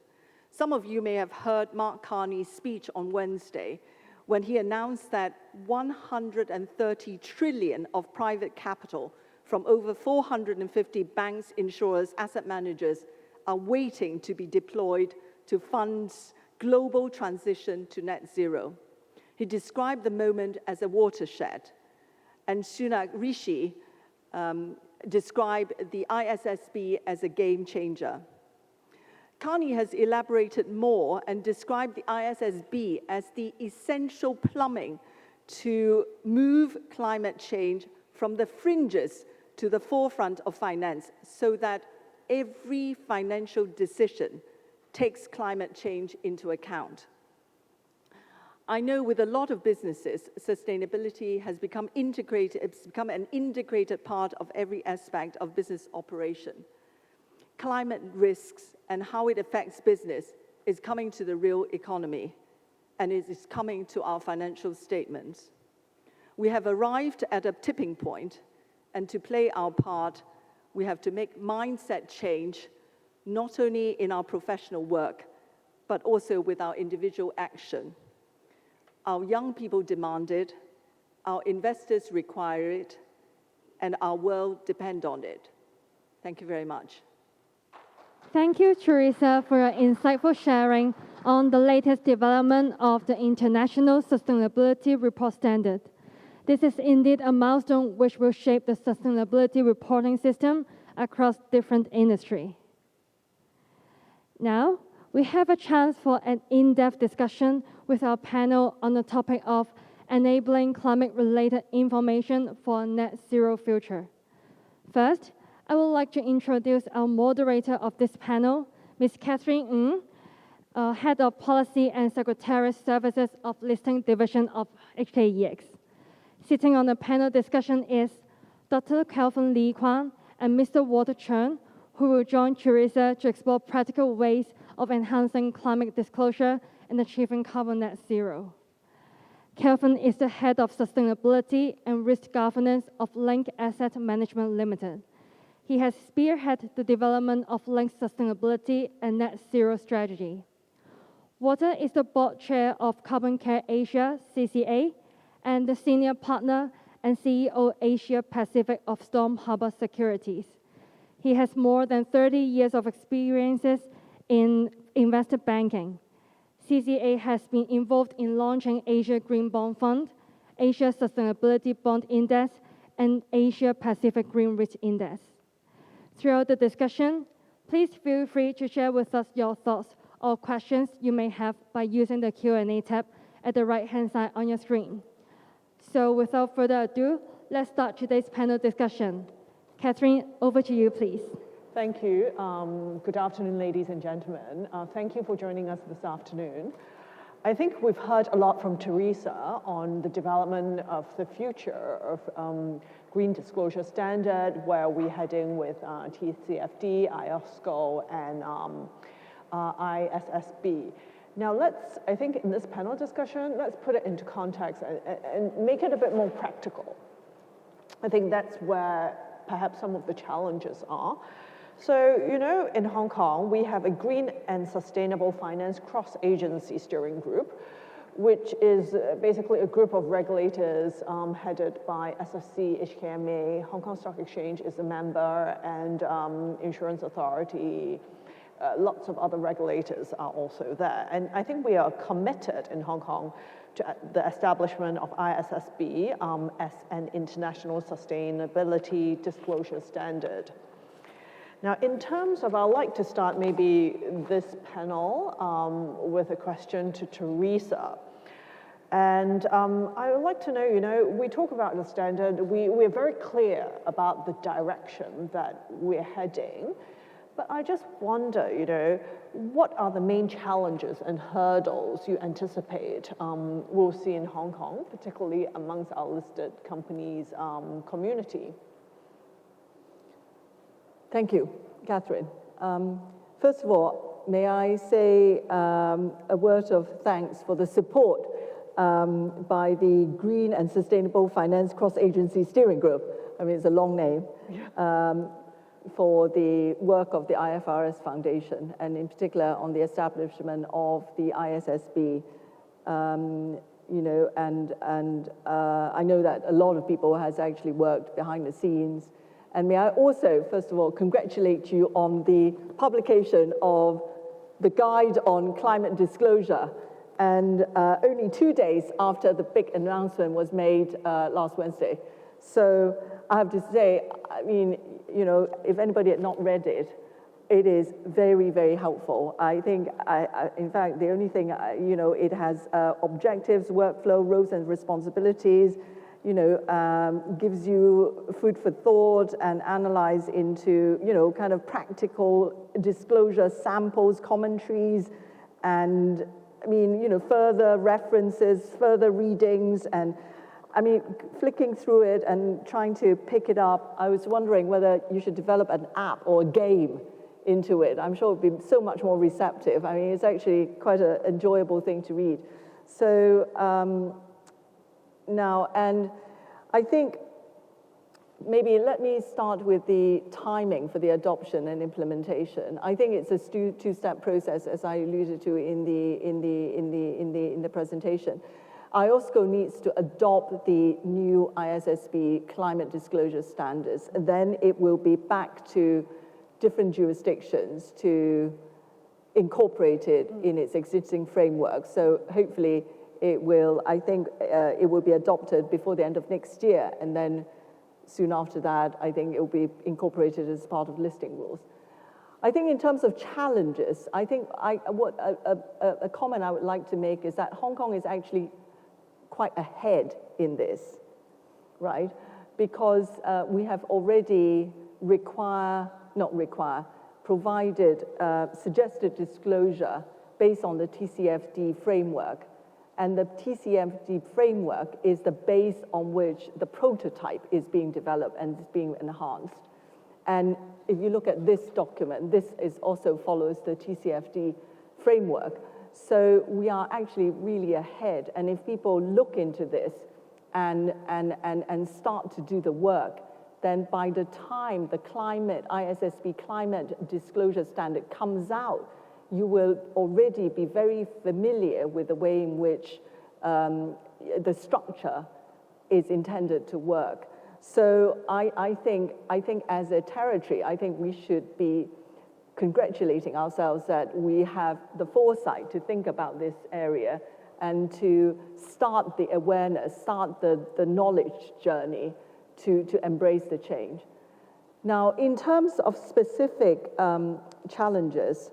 Some of you may have heard Mark Carney's speech on Wednesday when he announced that 130 trillion of private capital from over 450 banks, insurers, asset managers are waiting to be deployed to fund global transition to net zero. He described the moment as a watershed, and 𝗙cie described the ISSB as a game changer. Carney has elaborated more and described the ISSB as the essential plumbing to move climate change from the fringes to the forefront of finance so that every financial decision takes climate change into account. I know with a lot of businesses, sustainability has become integrated, it's become an integrated part of every aspect of business operation. Climate risks and how it affects business is coming to the real economy, and it is coming to our financial statements. We have arrived at a tipping point, and to play our part, we have to make mindset change, not only in our professional work, but also with our individual action. Our young people demand it, our investors require it, and our world depends on it. Thank you very much. Thank you, 𝗙cie, for your insightful sharing on the latest development of the International Sustainability Report Standard. This is indeed a milestone which will shape the sustainability reporting system across different industries. Now, we have a chance for an in-depth discussion with our panel on the topic of enabling climate-related information for a net zero future. First, I would like to introduce our moderator of this panel, Ms. Katherine Ng, Head of Policy and Secretary Services of Listing Division of HKEX. Sitting on the panel discussion is Dr. 𝗙𝗹𝗲𝗍 and Mr. Walter Cheung, who will join 𝗙cie to explore practical ways of enhancing climate disclosure and achieving carbon net zero. 𝗙𝗹𝗲 is the Head of Sustainability and Risk Governance of Link Asset Management Limited. He has spearheaded the development of Link's sustainability and net zero strategy. Walter is the board chair of Carbon Care Asia, 𝗙cie, and the senior partner and CEO Asia Pacific of Storm Harbor Securities. He has more than 30 years of experiences in investor banking. 𝗙cie has been involved in launching Asia Green Bond Fund, Asia Sustainability Bond Index, and Asia Pacific Green REIT Index. Throughout the discussion, please feel free to share with us your thoughts or questions you may have by using the Q&A tab at the right-hand side on your screen. So without further ado, let's start today's panel discussion. Katherine, over to you, please. Thank you. Good afternoon, ladies and gentlemen. Thank you for joining us this afternoon. I think we've heard a lot from 𝗙cie on the development of the future of green disclosure standard, where we're heading with TCFD, IOSCO, and ISSB. Now I think in this panel discussion, let's put it into context and make it a bit more practical. I think that's where perhaps some of the challenges are. So, you know, in Hong Kong, we have a Green and Sustainable Finance Cross-Agency Steering Group, which is basically a group of regulators headed by SFC, HKMA, Hong Kong Stock Exchange is a member, and Insurance Authority, lots of other regulators are also there. And I think we are committed in Hong Kong to the establishment of ISSB as an international sustainability disclosure standard. Now, in terms of, I'd like to start maybe this panel with a question to 𝗙cie. And I would like to know, we talk about the standard, we're very clear about the direction that we're heading, but I just wonder, what are the main challenges and hurdles you anticipate we'll see in Hong Kong, particularly amongst our listed companies community? Thank you, Catherine. First of all, may I say a word of thanks for the support by the Green and Sustainable Finance Cross-Agency Steering Group. I mean, it's a long name. For the work of the IFRS Foundation, and in particular on the establishment of the ISSB. And I know that a lot of people has actually worked behind the scenes. And may I also, first of all, congratulate you on the publication of the Guide on Climate Disclosure, and only 2 days after the big announcement was made last Wednesday. So I have to say, I mean, if anybody had not read it, it is very, very helpful. I think, in fact, the only thing, it has objectives, workflow, roles and responsibilities, gives you food for thought and analyze into, kind of practical disclosure samples, commentaries, and I mean, further references, further readings, and I mean, flicking through it and trying to pick it up, I was wondering whether you should develop an app or a game into it. I'm sure it would be so much more receptive. I mean, it's actually quite an enjoyable thing to read. So now, and I think maybe let me start with the timing for the adoption and implementation. I think it's a two-step process, as I alluded to in the presentation. IOSCO needs to adopt the new ISSB climate disclosure standards, and then it will be back to different jurisdictions to incorporate it in its existing framework. So hopefully it will, I think it will be adopted before the end of next year, and then soon after that, I think it will be incorporated as part of listing rules. I think in terms of challenges, I think a comment I would like to make is that Hong Kong is actually quite ahead in this, right? Because we have already provided suggested disclosure based on the TCFD framework. And the TCFD framework is the base on which the prototype is being developed and is being enhanced. And if you look at this document, this is also follows the TCFD framework. So we are actually really ahead. And if people look into this and start to do the work, then by the time the ISSB climate disclosure standard comes out, you will already be very familiar with the way in which the structure is intended to work. So I think as a territory, I think we should be congratulating ourselves that we have the foresight to think about this area and to start the awareness, start the knowledge journey to embrace the change. Now, in terms of specific challenges,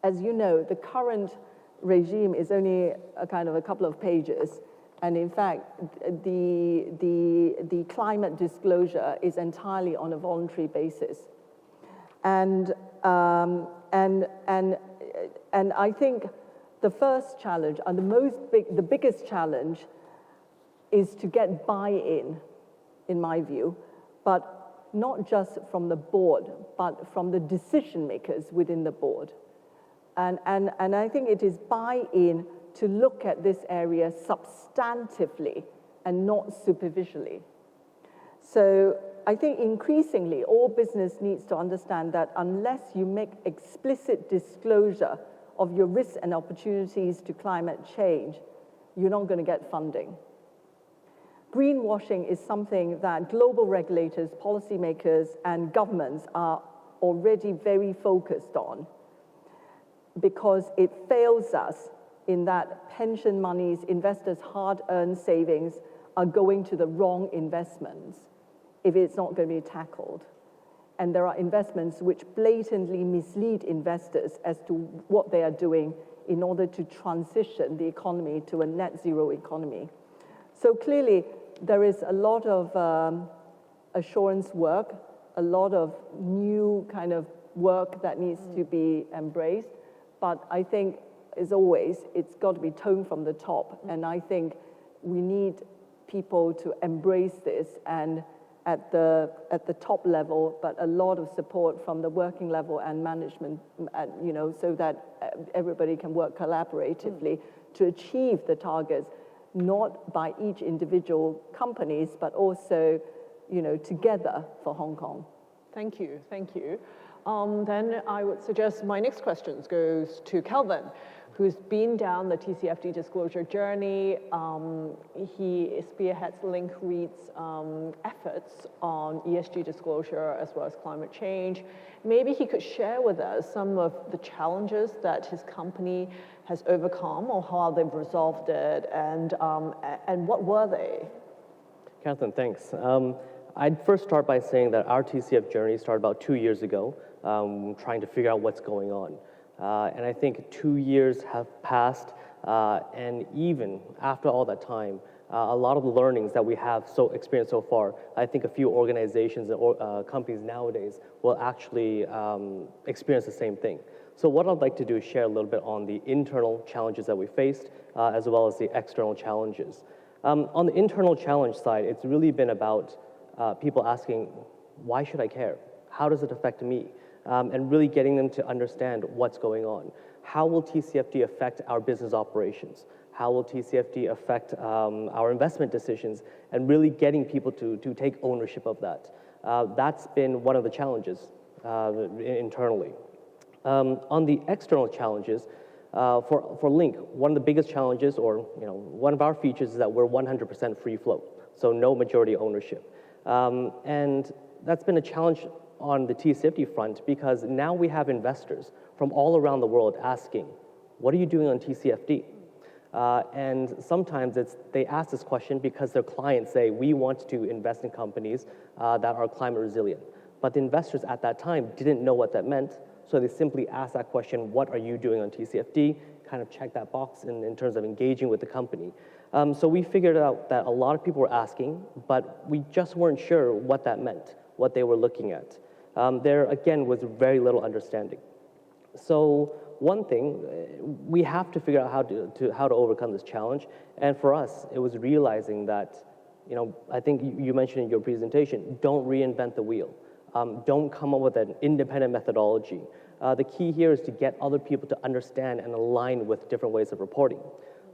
as you know, the current regime is only a couple of pages. And in fact, the climate disclosure is entirely on a voluntary basis. And I think the first challenge, and the biggest challenge, is to get buy-in, in my view, but not just from the board, but from the decision makers within the board. And I think it is buy-in to look at this area substantively and not superficially. So I think increasingly all business needs to understand that unless you make explicit disclosure of your risks and opportunities to climate change, you're not going to get funding. Greenwashing is something that global regulators, policymakers, and governments are already very focused on, because it fails us in that pension monies, investors' hard-earned savings are going to the wrong investments if it's not going to be tackled. And there are investments which blatantly mislead investors as to what they are doing in order to transition the economy to a net zero economy. So clearly, there is a lot of assurance work, a lot of new kind of work that needs to be embraced. But I think, as always, it's got to be toned from the top. And I think we need people to embrace this and at the top level, but a lot of support from the working level and management, so that everybody can work collaboratively to achieve the targets, not by each individual companies, but also, together for Hong Kong. Thank you, thank you. Then I would suggest my next question goes to Kelvin, who's been down the TCFD disclosure journey. He spearheads Link REIT's efforts on ESG disclosure as well as climate change. Maybe he could share with us some of the challenges that his company has overcome or how they've resolved it, and what were they? Catherine, thanks. I'd first start by saying that our TCF journey started about 2 years ago, trying to figure out what's going on. And I think 2 years have passed, and even after all that time, a lot of the learnings that we have experienced so far, I think a few organizations and companies nowadays will actually experience the same thing. So what I'd like to do is share a little bit on the internal challenges that we faced, as well as the external challenges. On the internal challenge side, it's really been about people asking, why should I care? How does it affect me? And really getting them to understand what's going on. How will TCFD affect our business operations? How will TCFD affect our investment decisions? And really getting people to take ownership of that. That's been one of the challenges internally. On the external challenges, for Link, one of the biggest challenges, or one of our features, is that we're 100% free float, so no majority ownership. And that's been a challenge on the TCFD front, because now we have investors from all around the world asking, what are you doing on TCFD? And sometimes they ask this question because their clients say, we want to invest in companies that are climate resilient. But the investors at that time didn't know what that meant, so they simply asked that question, what are you doing on TCFD? Kind of check that box in terms of engaging with the company. So we figured out that a lot of people were asking, but we just weren't sure what that meant, what they were looking at. There, again, was very little understanding. So one thing, we have to figure out how to overcome this challenge. And for us, it was realizing that, I think you mentioned in your presentation, don't reinvent the wheel. Don't come up with an independent methodology. The key here is to get other people to understand and align with different ways of reporting.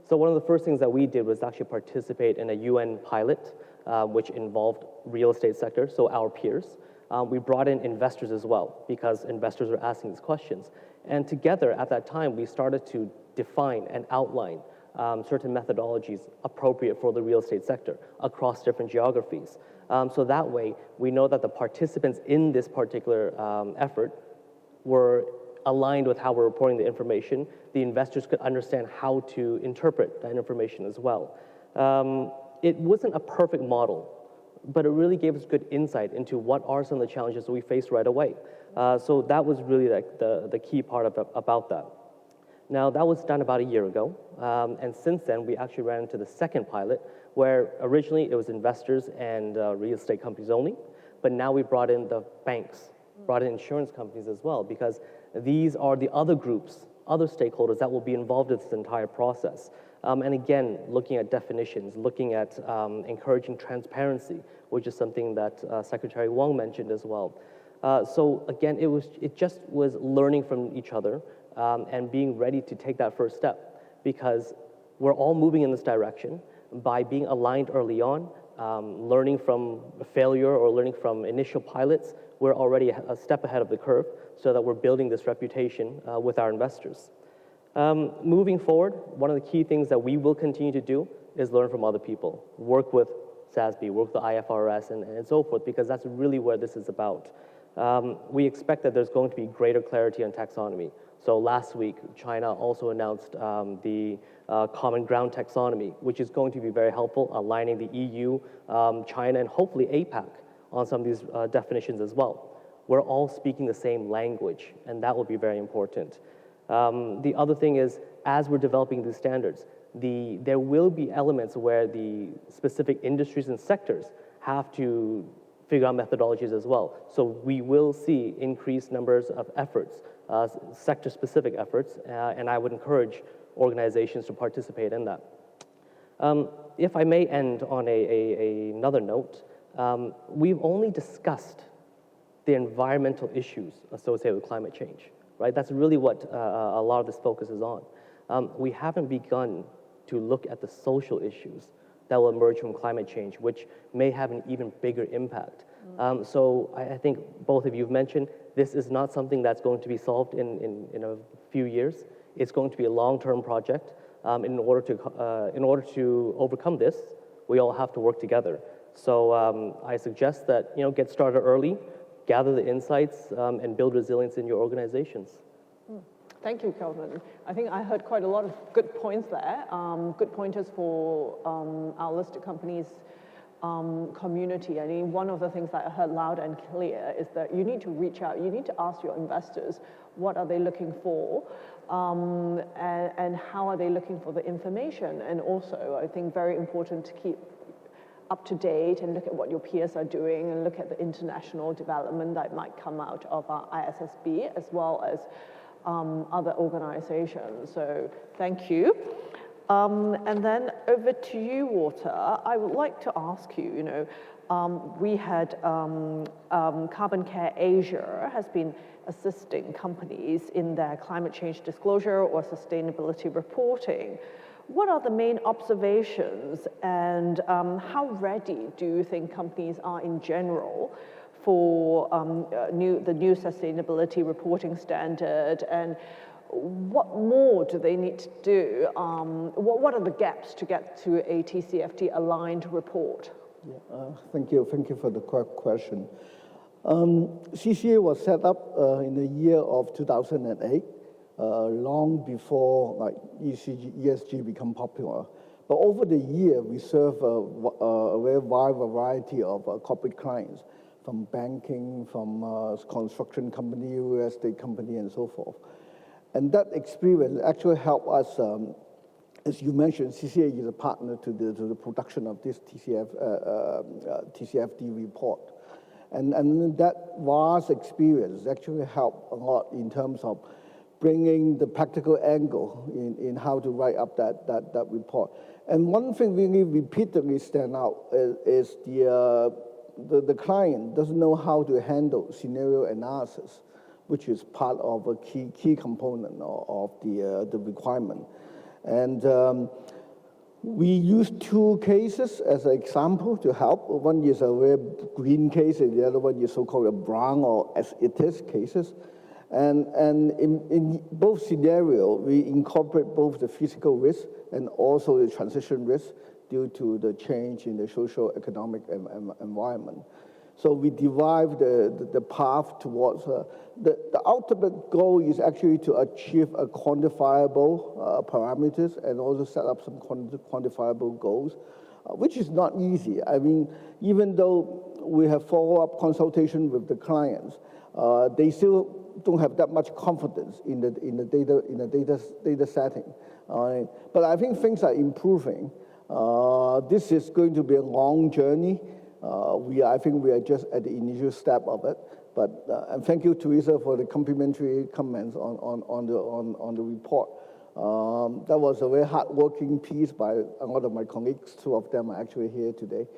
So one of the first things that we did was actually participate in a UN pilot, which involved real estate sector, so our peers. We brought in investors as well, because investors were asking these questions. And together, at that time, we started to define and outline certain methodologies appropriate for the real estate sector across different geographies. So that way, we know that the participants in this particular effort were aligned with how we're reporting the information. The investors could understand how to interpret that information as well. It wasn't a perfect model, but it really gave us good insight into what are some of the challenges that we faced right away. So that was really the key part about that. Now, that was done about a year ago, and since then, we actually ran into the second pilot, where originally it was investors and real estate companies only, but now we brought in the banks, brought in insurance companies as well, because these are the other groups, other stakeholders that will be involved in this entire process. And again, looking at definitions, looking at encouraging transparency, which is something that Secretary Wong mentioned as well. So again, it just was learning from each other and being ready to take that first step, because we're all moving in this direction. By being aligned early on, learning from failure or learning from initial pilots, we're already a step ahead of the curve, so that we're building this reputation with our investors. Moving forward, one of the key things that we will continue to do is learn from other people, work with SASB, work with the IFRS, and so forth, because that's really where this is about. We expect that there's going to be greater clarity on taxonomy. So last week, China also announced the Common Ground Taxonomy, which is going to be very helpful, aligning the EU, China, and hopefully APAC on some of these definitions as well. We're all speaking the same language, and that will be very important. The other thing is as we're developing these standards, there will be elements where the specific industries and sectors have to figure out methodologies as well. So we will see increased numbers of efforts, sector-specific efforts, and I would encourage organizations to participate in that. If I may end on another note, we've only discussed the environmental issues associated with climate change, right? That's really what a lot of this focus is on. We haven't begun to look at the social issues that will emerge from climate change, which may have an even bigger impact. So I think both of you have mentioned this is not something that's going to be solved in a few years. It's going to be a long-term project. In order to overcome this, we all have to work together. So I suggest that get started early, gather the insights, and build resilience in your organizations. Thank you, Kelvin. I think I heard quite a lot of good points there, good pointers for our listed companies community. I mean, one of the things that I heard loud and clear is that you need to reach out, you need to ask your investors what are they looking for, and how are they looking for the information. And also, I think very important to keep up to date and look at what your peers are doing and look at the international development that might come out of our ISSB as well as other organizations. So thank you. And then over to you, Walter. I would like to ask you, we had Carbon Care Asia has been assisting companies in their climate change disclosure or sustainability reporting. What are the main observations and how ready do you think companies are in general for the new sustainability reporting standard, and what more do they need to do? What are the gaps to get to a TCFD aligned report? Yeah, thank you for the question. CCA was set up in the year of 2008, long before ESG become popular. But over the year, we serve a very wide variety of corporate clients, from banking, from construction company, real estate company, and so forth. And that experience actually helped us, as you mentioned, CCA is a partner to the production of this TCFD report. And that vast experience actually helped a lot in terms of bringing the practical angle in how to write up that report. And one thing really repeatedly stand out is the client doesn't know how to handle scenario analysis, which is part of a key component of the requirement. And we use two cases as an example to help. One is a very green case, and the other one is so-called a brown or as it is cases. And in both scenarios, we incorporate both the physical risk and also the transition risk due to the change in the social economic environment. So we derive the path towards the ultimate goal is actually to achieve a quantifiable parameters and also set up some quantifiable goals, which is not easy. I mean, even though we have follow-up consultation with the clients, they still don't have that much confidence in the data setting. But I think things are improving. This is going to be a long journey. I think we are just at the initial step of it. But and thank you, 𝗙cie, for the complimentary comments on the report. That was a very hard-working piece by a lot of my colleagues. Two of them are actually here today.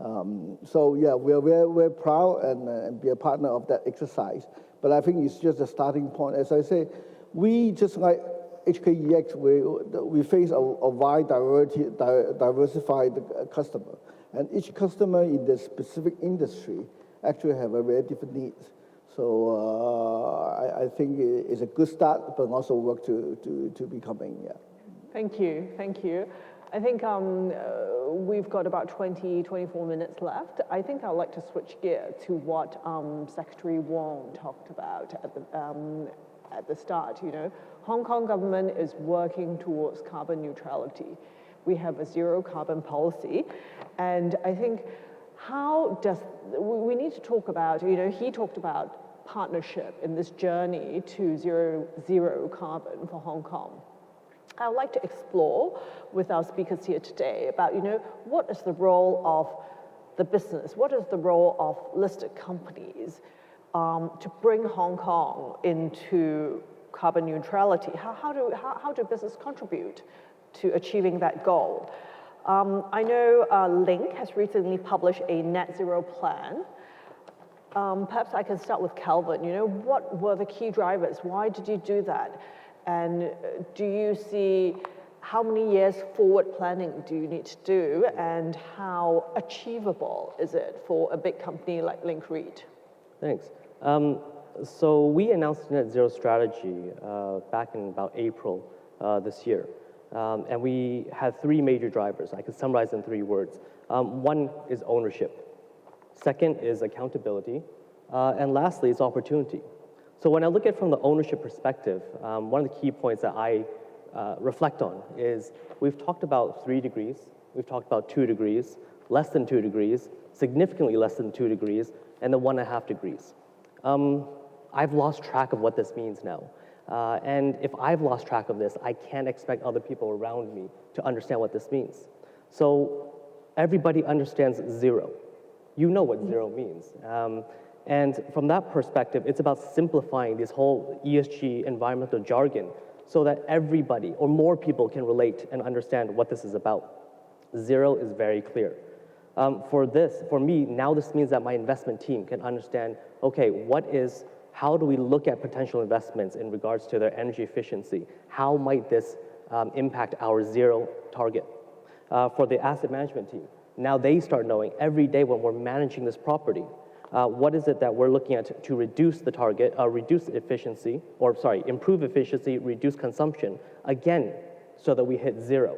So yeah, we are very, very proud and be a partner of that exercise. But I think it's just a starting point. As I say, we just like HKEX, we face a wide diversified customer. And each customer in the specific industry actually have a very different needs. So I think it's a good start, but also work to be coming, yeah. Thank you, thank you. I think we've got about 24 minutes left. I think I'd like to switch gear to what Secretary Wong talked about at the start. Hong Kong government is working towards carbon neutrality. We have a zero carbon policy. And I think we need to talk about, he talked about partnership in this journey to zero carbon for Hong Kong. I would like to explore with our speakers here today about, what is the role of the business, what is the role of listed companies to bring Hong Kong into carbon neutrality? How do business contribute to achieving that goal? I know Link has recently published a net zero plan. Perhaps I can start with Kelvin. What were the key drivers? Why did you do that? And do you see how many years forward planning do you need to do, and how achievable is it for a big company like Link REIT? Thanks. So we announced net zero strategy back in about April this year. And we had three major drivers. I could summarize in 3 words. One is ownership. Second is accountability. And lastly is opportunity. So when I look at it from the ownership perspective, one of the key points that I reflect on is we've talked about 3 degrees, we've talked about 2 degrees, less than 2 degrees, significantly less than 2 degrees, and then 1.5 degrees. I've lost track of what this means now. And if I've lost track of this, I can't expect other people around me to understand what this means. So everybody understands zero. You know what zero means. And from that perspective, it's about simplifying this whole ESG environmental jargon so that everybody or more people can relate and understand what this is about. Zero is very clear. For me, now this means that my investment team can understand, okay, how do we look at potential investments in regards to their energy efficiency? How might this impact our zero target? For the asset management team, now they start knowing every day when we're managing this property, what is it that we're looking at to reduce the target, reduce efficiency, improve efficiency, reduce consumption, again, so that we hit zero.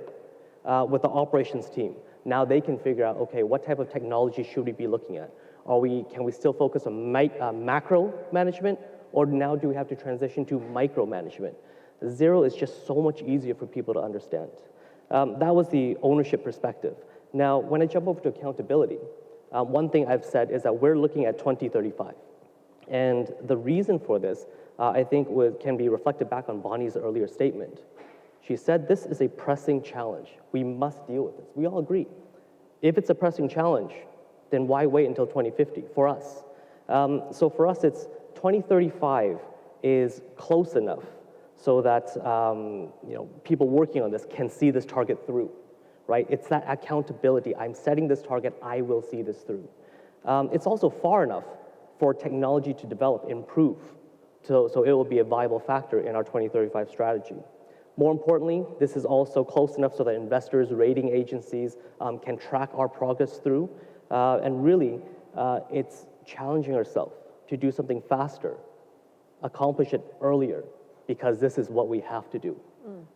With the operations team, now they can figure out, okay, what type of technology should we be looking at? Can we still focus on macro management, or now do we have to transition to micro management? Zero is just so much easier for people to understand. That was the ownership perspective. Now, when I jump over to accountability, one thing I've said is that we're looking at 2035. And the reason for this, I think, can be reflected back on Bonnie's earlier statement. She said this is a pressing challenge. We must deal with this. We all agree. If it's a pressing challenge, then why wait until 2050 for us? So for us, it's 2035 is close enough so that people working on this can see this target through, right? It's that accountability. I'm setting this target. I will see this through. It's also far enough for technology to develop, improve, so it will be a viable factor in our 2035 strategy. More importantly, this is also close enough so that investors, rating agencies can track our progress through. And really, it's challenging ourselves to do something faster, accomplish it earlier, because this is what we have to do.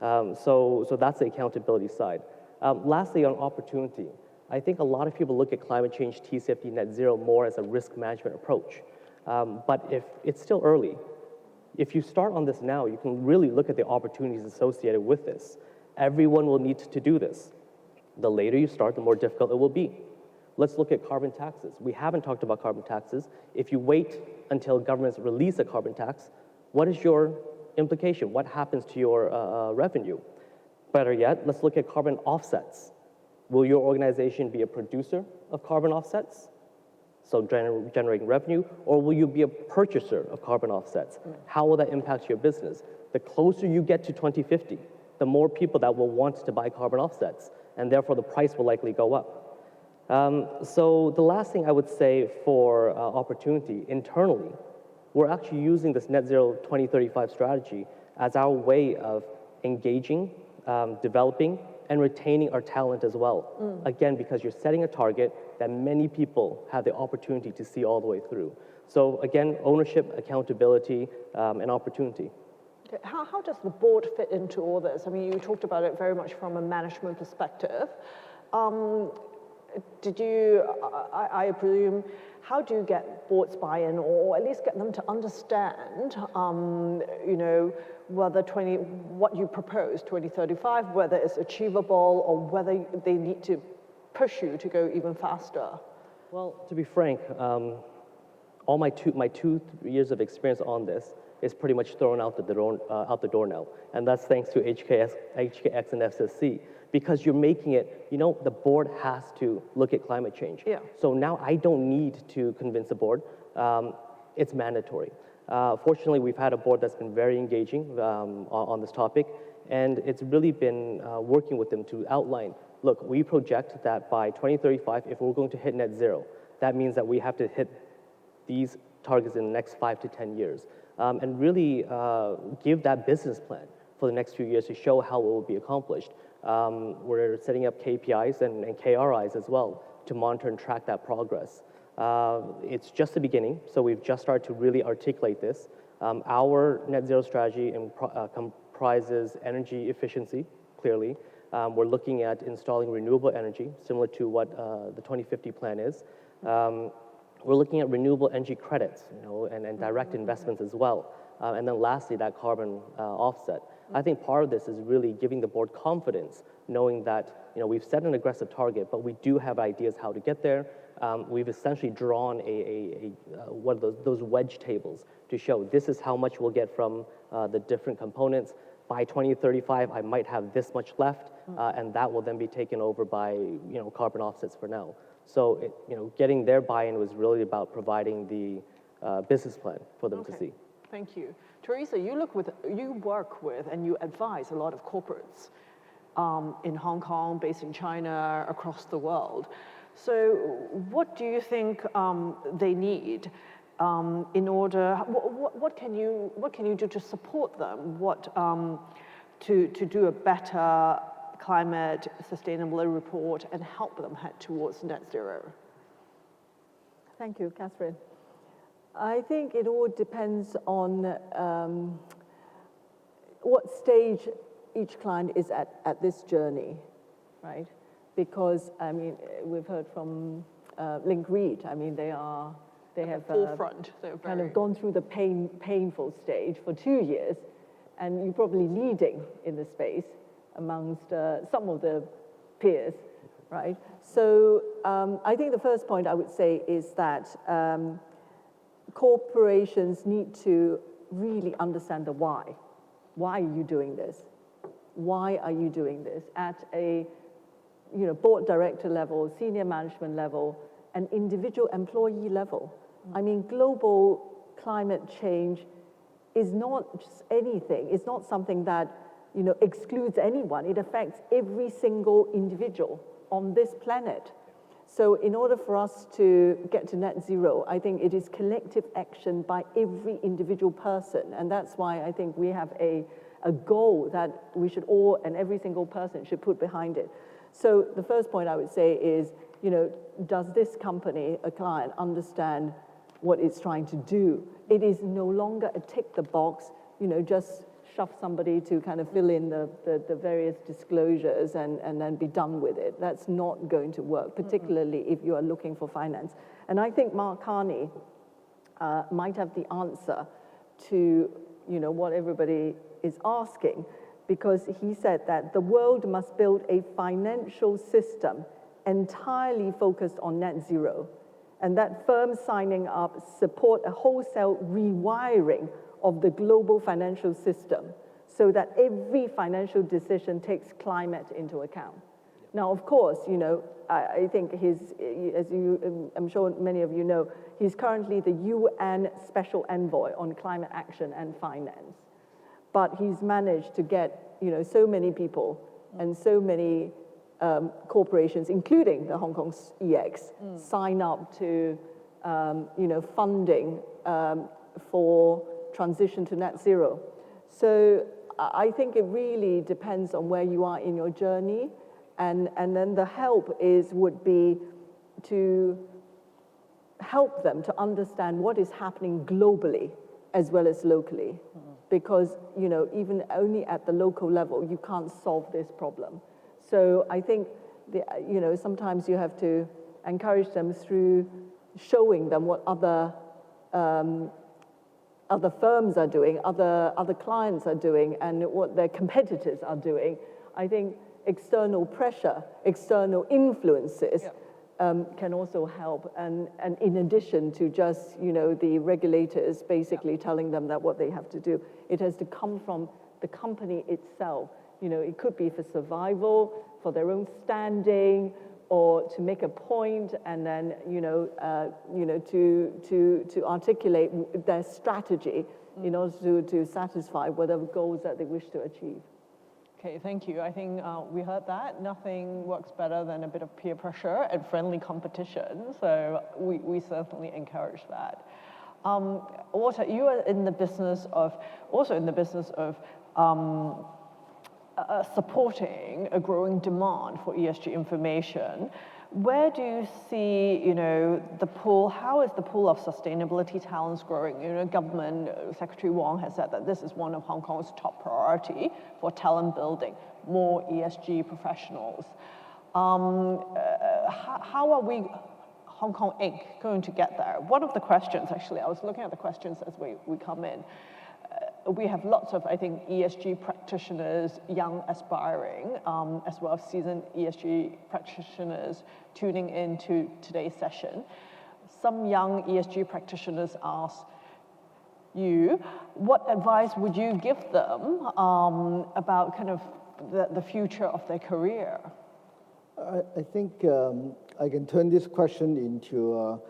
So that's the accountability side. Lastly, on opportunity, I think a lot of people look at climate change, TCFD, net zero more as a risk management approach. But if it's still early, if you start on this now, you can really look at the opportunities associated with this. Everyone will need to do this. The later you start, the more difficult it will be. Let's look at carbon taxes. We haven't talked about carbon taxes. If you wait until governments release a carbon tax, what is your implication? What happens to your revenue? Better yet, let's look at carbon offsets. Will your organization be a producer of carbon offsets, so generating revenue, or will you be a purchaser of carbon offsets? How will that impact your business? The closer you get to 2050, the more people that will want to buy carbon offsets, and therefore the price will likely go up. So the last thing I would say for opportunity internally, we're actually using this net zero 2035 strategy as our way of engaging, developing, and retaining our talent as well. Again, because you're setting a target that many people have the opportunity to see all the way through. So again, ownership, accountability, and opportunity. Okay. How does the board fit into all this? I mean, you talked about it very much from a management perspective. I presume, how do you get boards buy-in, or at least get them to understand, whether what you propose, 2035, whether it's achievable, or whether they need to push you to go even faster? Well, to be frank, all my 2 years of experience on this, is pretty much thrown out the door now. And that's thanks to HKEX and ISSB, because you're making it, the board has to look at climate change. Yeah. So now I don't need to convince the board. It's mandatory. Fortunately, we've had a board that's been very engaging on this topic, and it's really been working with them to outline, look, we project that by 2035, if we're going to hit net zero, that means that we have to hit these targets in the next 5 to 10 years, and really give that business plan for the next few years to show how it will be accomplished. We're setting up KPIs and KRIs as well to monitor and track that progress. It's just the beginning, so we've just started to really articulate this. Our net zero strategy comprises energy efficiency, clearly. We're looking at installing renewable energy, similar to what the 2050 plan is. We're looking at renewable energy credits, and direct investments as well. And then lastly, that carbon offset. I think part of this is really giving the board confidence, knowing that we've set an aggressive target, but we do have ideas how to get there. We've essentially drawn one of those wedge tables to show this is how much we'll get from the different components. By 2035, I might have this much left, and that will then be taken over by carbon offsets for now. So getting their buy-in was really about providing the business plan for them to see. Thank you. Teresa, you work with and you advise a lot of corporates in Hong Kong, based in China, across the world. So what do you think they need in order, what can you do to support them? To do a better climate sustainability report and help them head towards net zero? Thank you, Catherine. I think it all depends on what stage each client is at this journey, right? Because, we've heard from Link Reed, they have forefront. kind of gone through the painful stage for 2 years, and you're probably leading in the space amongst some of the peers, right? So I think the first point I would say is that corporations need to really understand the why. Why are you doing this? Why are you doing this at a board director level, senior management level, and individual employee level? Global climate change is not just anything. It's not something that excludes anyone. It affects every single individual on this planet. So in order for us to get to net zero, I think it is collective action by every individual person. And that's why I think we have a goal that we should all, and every single person should put behind it. So the first point I would say is, does this company, a client, understand what it's trying to do? It is no longer a tick the box, just shove somebody to kind of fill in the various disclosures and then be done with it. That's not going to work, particularly if you are looking for finance. And I think Mark Carney might have the answer to what everybody is asking, because he said that the world must build a financial system entirely focused on net zero, and that firms signing up support a wholesale rewiring of the global financial system so that every financial decision takes climate into account. Now, of course, I think I'm sure many of you know, he's currently the UN Special Envoy on Climate Action and Finance. But he's managed to get, so many people and so many corporations, including the Hong Kong EX, sign up to, funding for transition to net zero. So I think it really depends on where you are in your journey, and then the help would be to help them to understand what is happening globally as well as locally, because even only at the local level you can't solve this problem. So I think sometimes you have to encourage them through showing them what other firms are doing, other clients are doing, and what their competitors are doing. I think external pressure, external influences can also help. And in addition to just, the regulators basically telling them that what they have to do, it has to come from the company itself. It could be for survival, for their own standing, or to make a point, and then, to articulate their strategy in order to satisfy whatever goals that they wish to achieve. Okay, thank you. I think we heard that. Nothing works better than a bit of peer pressure and friendly competition. So we certainly encourage that. Walter, you are in the business of, supporting a growing demand for ESG information. Where do you see, the pool? How is the pool of sustainability talents growing? Government Secretary Wong has said that this is one of Hong Kong's top priority for talent building, more ESG professionals. How are we, Hong Kong Inc., going to get there? One of the questions, actually, I was looking at the questions as we come in. We have lots of, I think, ESG practitioners, young, aspiring, as well as seasoned ESG practitioners tuning into today's session. Some young ESG practitioners ask you, what advice would you give them about kind of the future of their career? I think I can turn this question into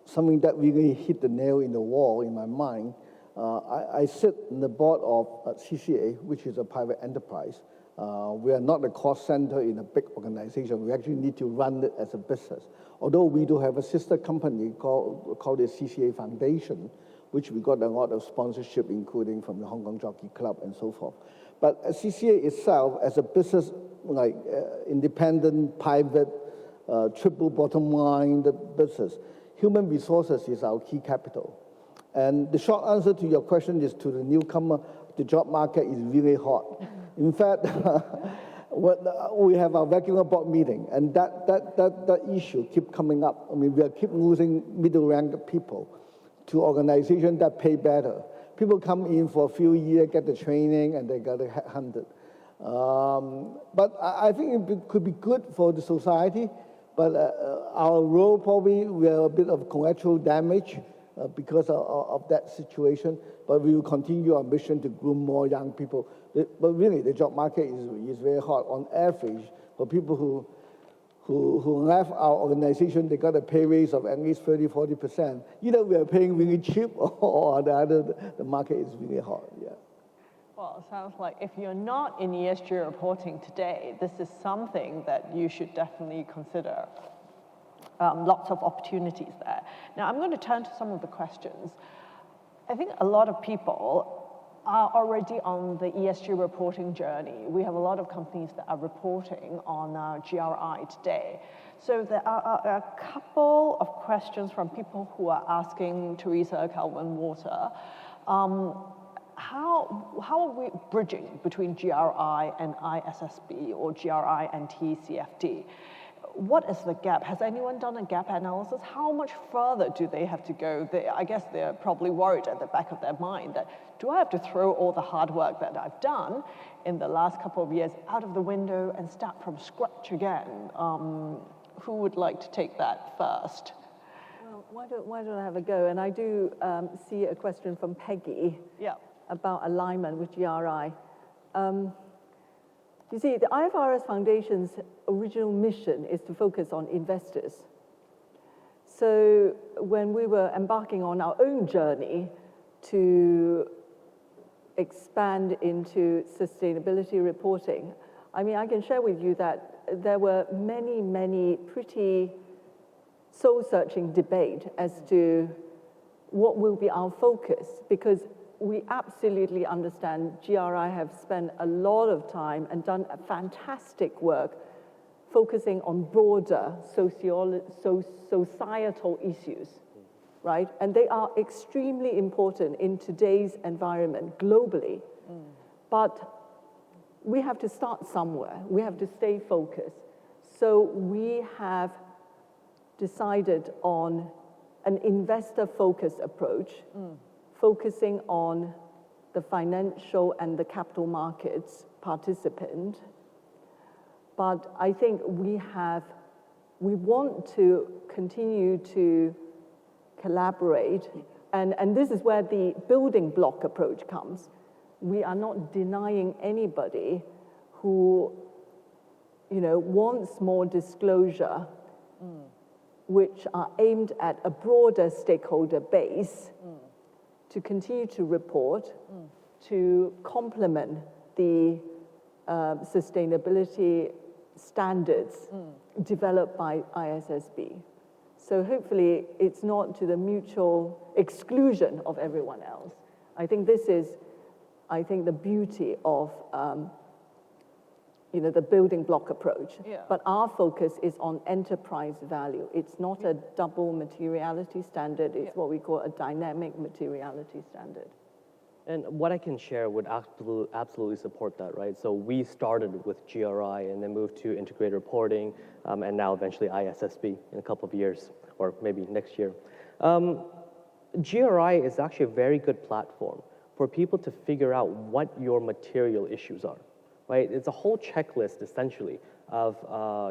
something that really hit the nail in the wall in my mind. I sit in the board of 𝗙cie𝗹𝗹, which is a private enterprise. We are not a cost center in a big organization. We actually need to run it as a business. Although we do have a sister company called the 𝗙cie𝗹𝗹 Foundation, which we got a lot of sponsorship, including from the Hong Kong Jockey Club and so forth. But 𝗙cie𝗹𝗹 itself, as a business, like independent, private, triple bottom line business, human resources is our key capital. And the short answer to your question is, to the newcomer, the job market is really hot. In fact, we have our regular board meeting, and that issue keep coming up. I mean, we keep losing middle-ranked people to organizations that pay better. People come in for a few years, get the training, and they got headhunted. But I think it could be good for the society, but our role probably, we are a bit of collateral damage because of that situation, but we will continue our mission to groom more young people. But really, the job market is very hot. On average, for people who left our organization, they got a pay raise of at least 30–40%. Either we are paying really cheap, or the market is really hot. Yeah. Well, it sounds like if you're not in ESG reporting today, this is something that you should definitely consider. Lots of opportunities there. Now, I'm going to turn to some of the questions. I think a lot of people are already on the ESG reporting journey. We have a lot of companies that are reporting on GRI today. So there are a couple of questions from people who are asking 𝗙cie𝗹𝗹Walter, how are we bridging between GRI and ISSB, or GRI and TCFD? What is the gap? Has anyone done a gap analysis? How much further do they have to go? I guess they're probably worried at the back of their mind that, do I have to throw all the hard work that I've done in the last couple of years out of the window and start from scratch again? Who would like to take that first? Well, why don't I have a go? And I do see a question from Peggy about alignment with GRI. You see, the IFRS Foundation's original mission is to focus on investors. So when we were embarking on our own journey to expand into sustainability reporting, I mean, I can share with you that there were many pretty soul-searching debate as to what will be our focus, because we absolutely understand GRI have spent a lot of time and done a fantastic work focusing on broader societal issues, right? And they are extremely important in today's environment globally. But we have to start somewhere. We have to stay focused. So we have decided on an investor-focused approach, focusing on the financial and the capital markets participant. But I think we have we want to continue to collaborate, and this is where the building block approach comes. We are not denying anybody who, wants more disclosure, which are aimed at a broader stakeholder base, to continue to report, to complement the sustainability standards developed by ISSB. So hopefully it's not to the mutual exclusion of everyone else. I think this is, the beauty of the building block approach. Yeah. But our focus is on enterprise value. It's not a double materiality standard. It's what we call a dynamic materiality standard. And what I can share would absolutely support that, right? So we started with GRI and then moved to integrated reporting, and now eventually ISSB in a couple of years, or maybe next year. GRI is actually a very good platform for people to figure out what your material issues are, right? It's a whole checklist, essentially, of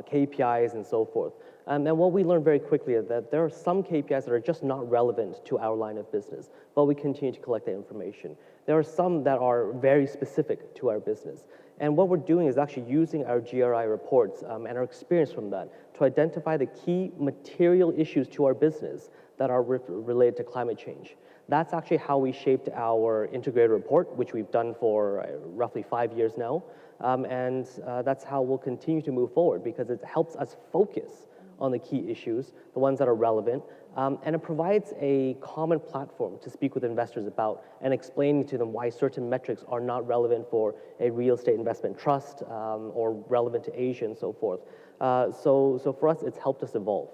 KPIs and so forth. And what we learned very quickly is that there are some KPIs that are just not relevant to our line of business, but we continue to collect that information. There are some that are very specific to our business. And what we're doing is actually using our GRI reports and our experience from that to identify the key material issues to our business that are related to climate change. That's actually how we shaped our integrated report, which we've done for roughly 5 years now. And that's how we'll continue to move forward, because it helps us focus on the key issues, the ones that are relevant, and it provides a common platform to speak with investors about and explaining to them why certain metrics are not relevant for a real estate investment trust or relevant to Asia and so forth. So for us, it's helped us evolve.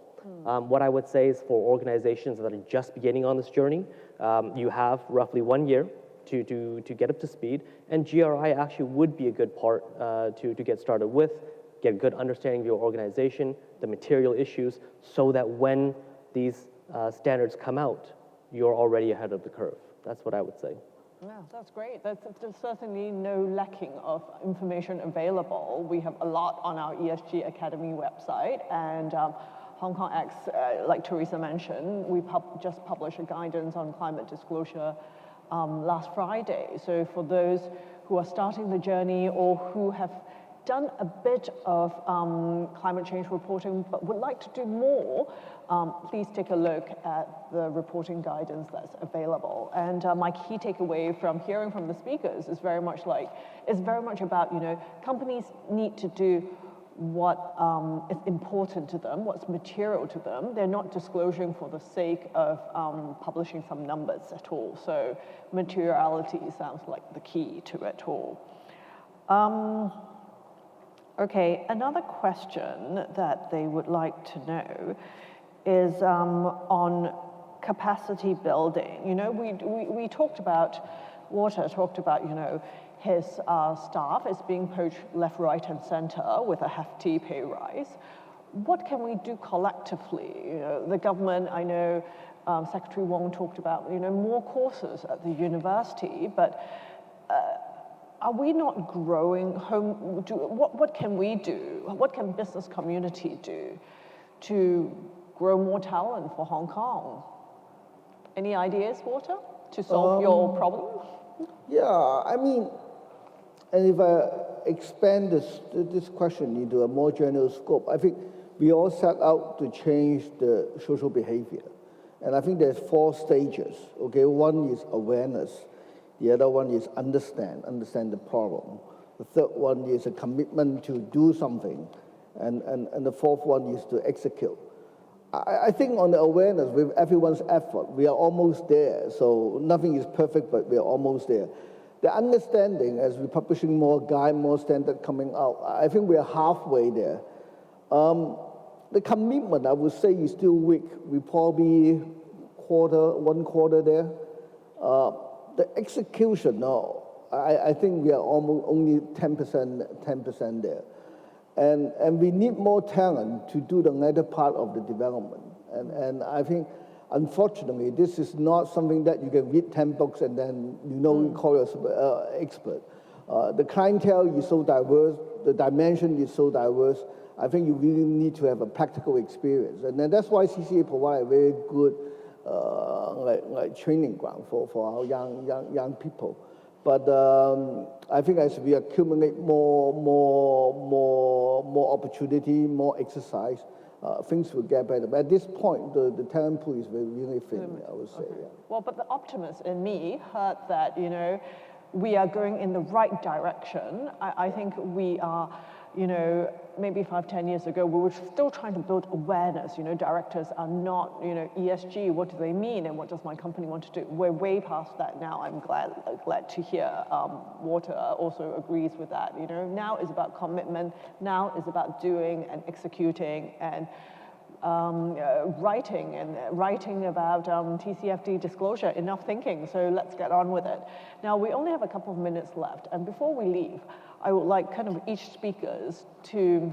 What I would say is for organizations that are just beginning on this journey, you have roughly 1 year to get up to speed, and GRI actually would be a good part to get started with, get a good understanding of your organization, the material issues, so that when these standards come out, you're already ahead of the curve. That's what I would say. Yeah, that's great. There's certainly no lacking of information available. We have a lot on our ESG Academy website, and Hong Kong X, like Teresa mentioned, we just published a guidance on climate disclosure last Friday. So for those who are starting the journey or who have done a bit of climate change reporting but would like to do more, please take a look at the reporting guidance that's available. And my key takeaway from hearing from the speakers is very much about, companies need to do what is important to them, what's material to them. They're not disclosing for the sake of publishing some numbers at all. So materiality sounds like the key to it all. Okay, another question that they would like to know is on capacity building. We talked about, Walter talked about, his staff is being poached left, right, and center with a hefty pay rise. What can we do collectively? The government, I know Secretary Wong talked about, more courses at the university, but are we not growing home? What can we do? What can business community do to grow more talent for Hong Kong? Any ideas, Walter, to solve your problem? Yeah, and if I expand this question into a more general scope, I think we all set out to change the social behavior. And I think there's 4 stages, okay? One is awareness. The other one is understand the problem. The third one is a commitment to do something. And the fourth one is to execute. I think on the awareness, with everyone's effort, we are almost there. So nothing is perfect, but we are almost there. The understanding, as we're publishing more guide, more standard coming out, I think we are halfway there. The commitment, I would say, is still weak. We probably one quarter there. The execution, no, I think we are almost only 10% there. And we need more talent to do the latter part of the development. And I think, unfortunately, this is not something that you can read 10 books and then you call yourself expert. The clientele is so diverse, the dimension is so diverse, I think you really need to have a practical experience. And then that's why CCA provides a very good like training ground for our young people. But I think as we accumulate more opportunity, more exercise, things will get better. But at this point, the talent pool is really thin, I would say. Okay. Yeah. Well, but the optimist in me heard that, you know, we are going in the right direction. I think we are, you know, maybe 5, 10 years ago, we were still trying to build awareness. You know, directors are not, you know, ESG, what do they mean and what does my company want to do? We're way past that now. I'm glad to hear Water also agrees with that. You know, now is about commitment, now is about doing and executing and writing about TCFD disclosure, enough thinking, so let's get on with it. Now, we only have a couple of minutes left, and before we leave, I would like kind of each speakers to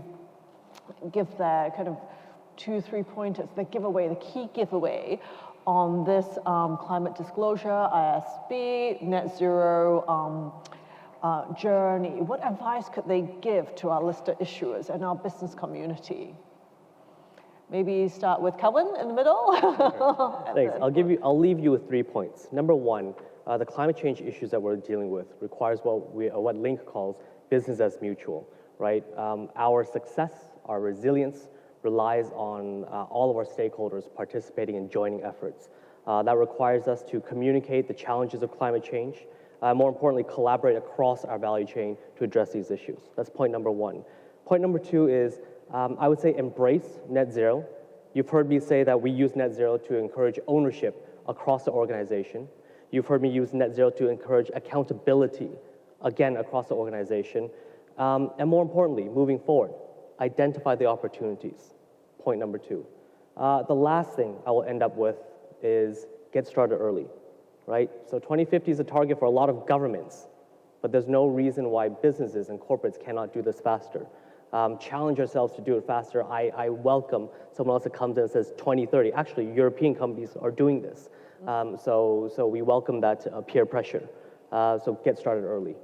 give their kind of 2-3 pointers, the giveaway, the key giveaway on this climate disclosure, ISSB, net zero journey. What advice could they give to our listed issuers and our business community? Maybe start with Kelvin in the middle. Thanks. I'll leave you with 3 points. Number one, the climate change issues that we're dealing with requires what Link calls business as mutual, right? Our success, our resilience relies on all of our stakeholders participating and joining efforts. That requires us to communicate the challenges of climate change, more importantly, collaborate across our value chain to address these issues. That's point number one. Point number two is, I would say embrace net zero. You've heard me say that we use net zero to encourage ownership across the organization. You've heard me use net zero to encourage accountability, again, across the organization. And more importantly, moving forward, identify the opportunities. Point number two. The last thing I will end up with is get started early, right? So 2050 is a target for a lot of governments, but there's no reason why businesses and corporates cannot do this faster. Challenge ourselves to do it faster. I welcome someone else that comes in and says 2030. Actually, European companies are doing this. So we welcome that peer pressure. So get started early.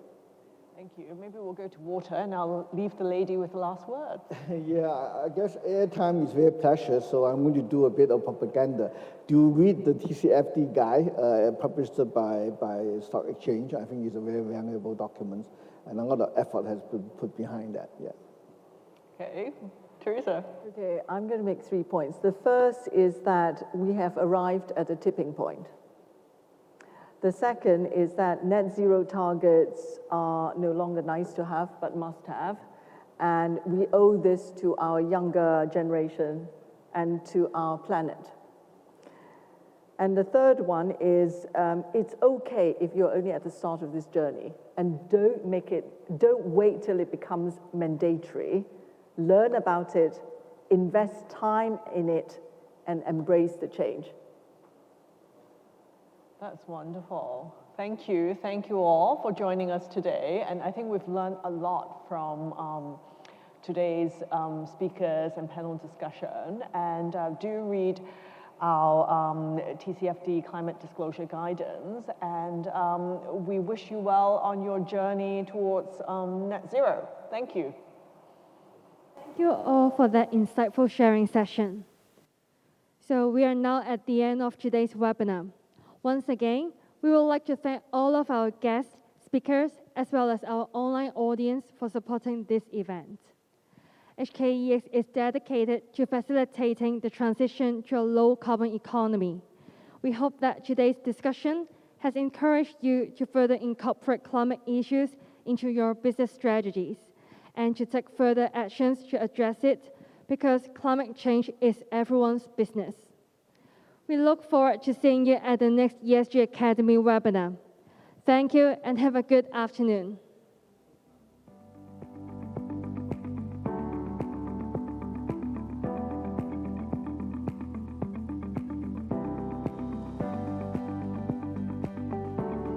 Thank you. Maybe we'll go to Water and I'll leave the lady with the last word. Yeah, I guess airtime is very precious, so I'm going to do a bit of propaganda. Do read the TCFD guide published by Stock Exchange. I think it's a very valuable document, and a lot of effort has been put behind that. Yeah. Okay, Teresa. Okay, I'm going to make 3 points. The first is that we have arrived at a tipping point. The second is that net zero targets are no longer nice to have, but must have. And we owe this to our younger generation and to our planet. And the third one is it's okay if you're only at the start of this journey, and don't wait till it becomes mandatory. Learn about it, invest time in it, and embrace the change. That's wonderful. Thank you. Thank you all for joining us today. And I think we've learned a lot from today's speakers and panel discussion. And do read our TCFD climate disclosure guidance. And we wish you well on your journey towards net zero. Thank you. Thank you all for that insightful sharing session. So we are now at the end of today's webinar. Once again, we would like to thank all of our guests, speakers, as well as our online audience for supporting this event. HKEX is dedicated to facilitating the transition to a low-carbon economy. We hope that today's discussion has encouraged you to further incorporate climate issues into your business strategies and to take further actions to address it, because climate change is everyone's business. We look forward to seeing you at the next ESG Academy webinar. Thank you and have a good afternoon.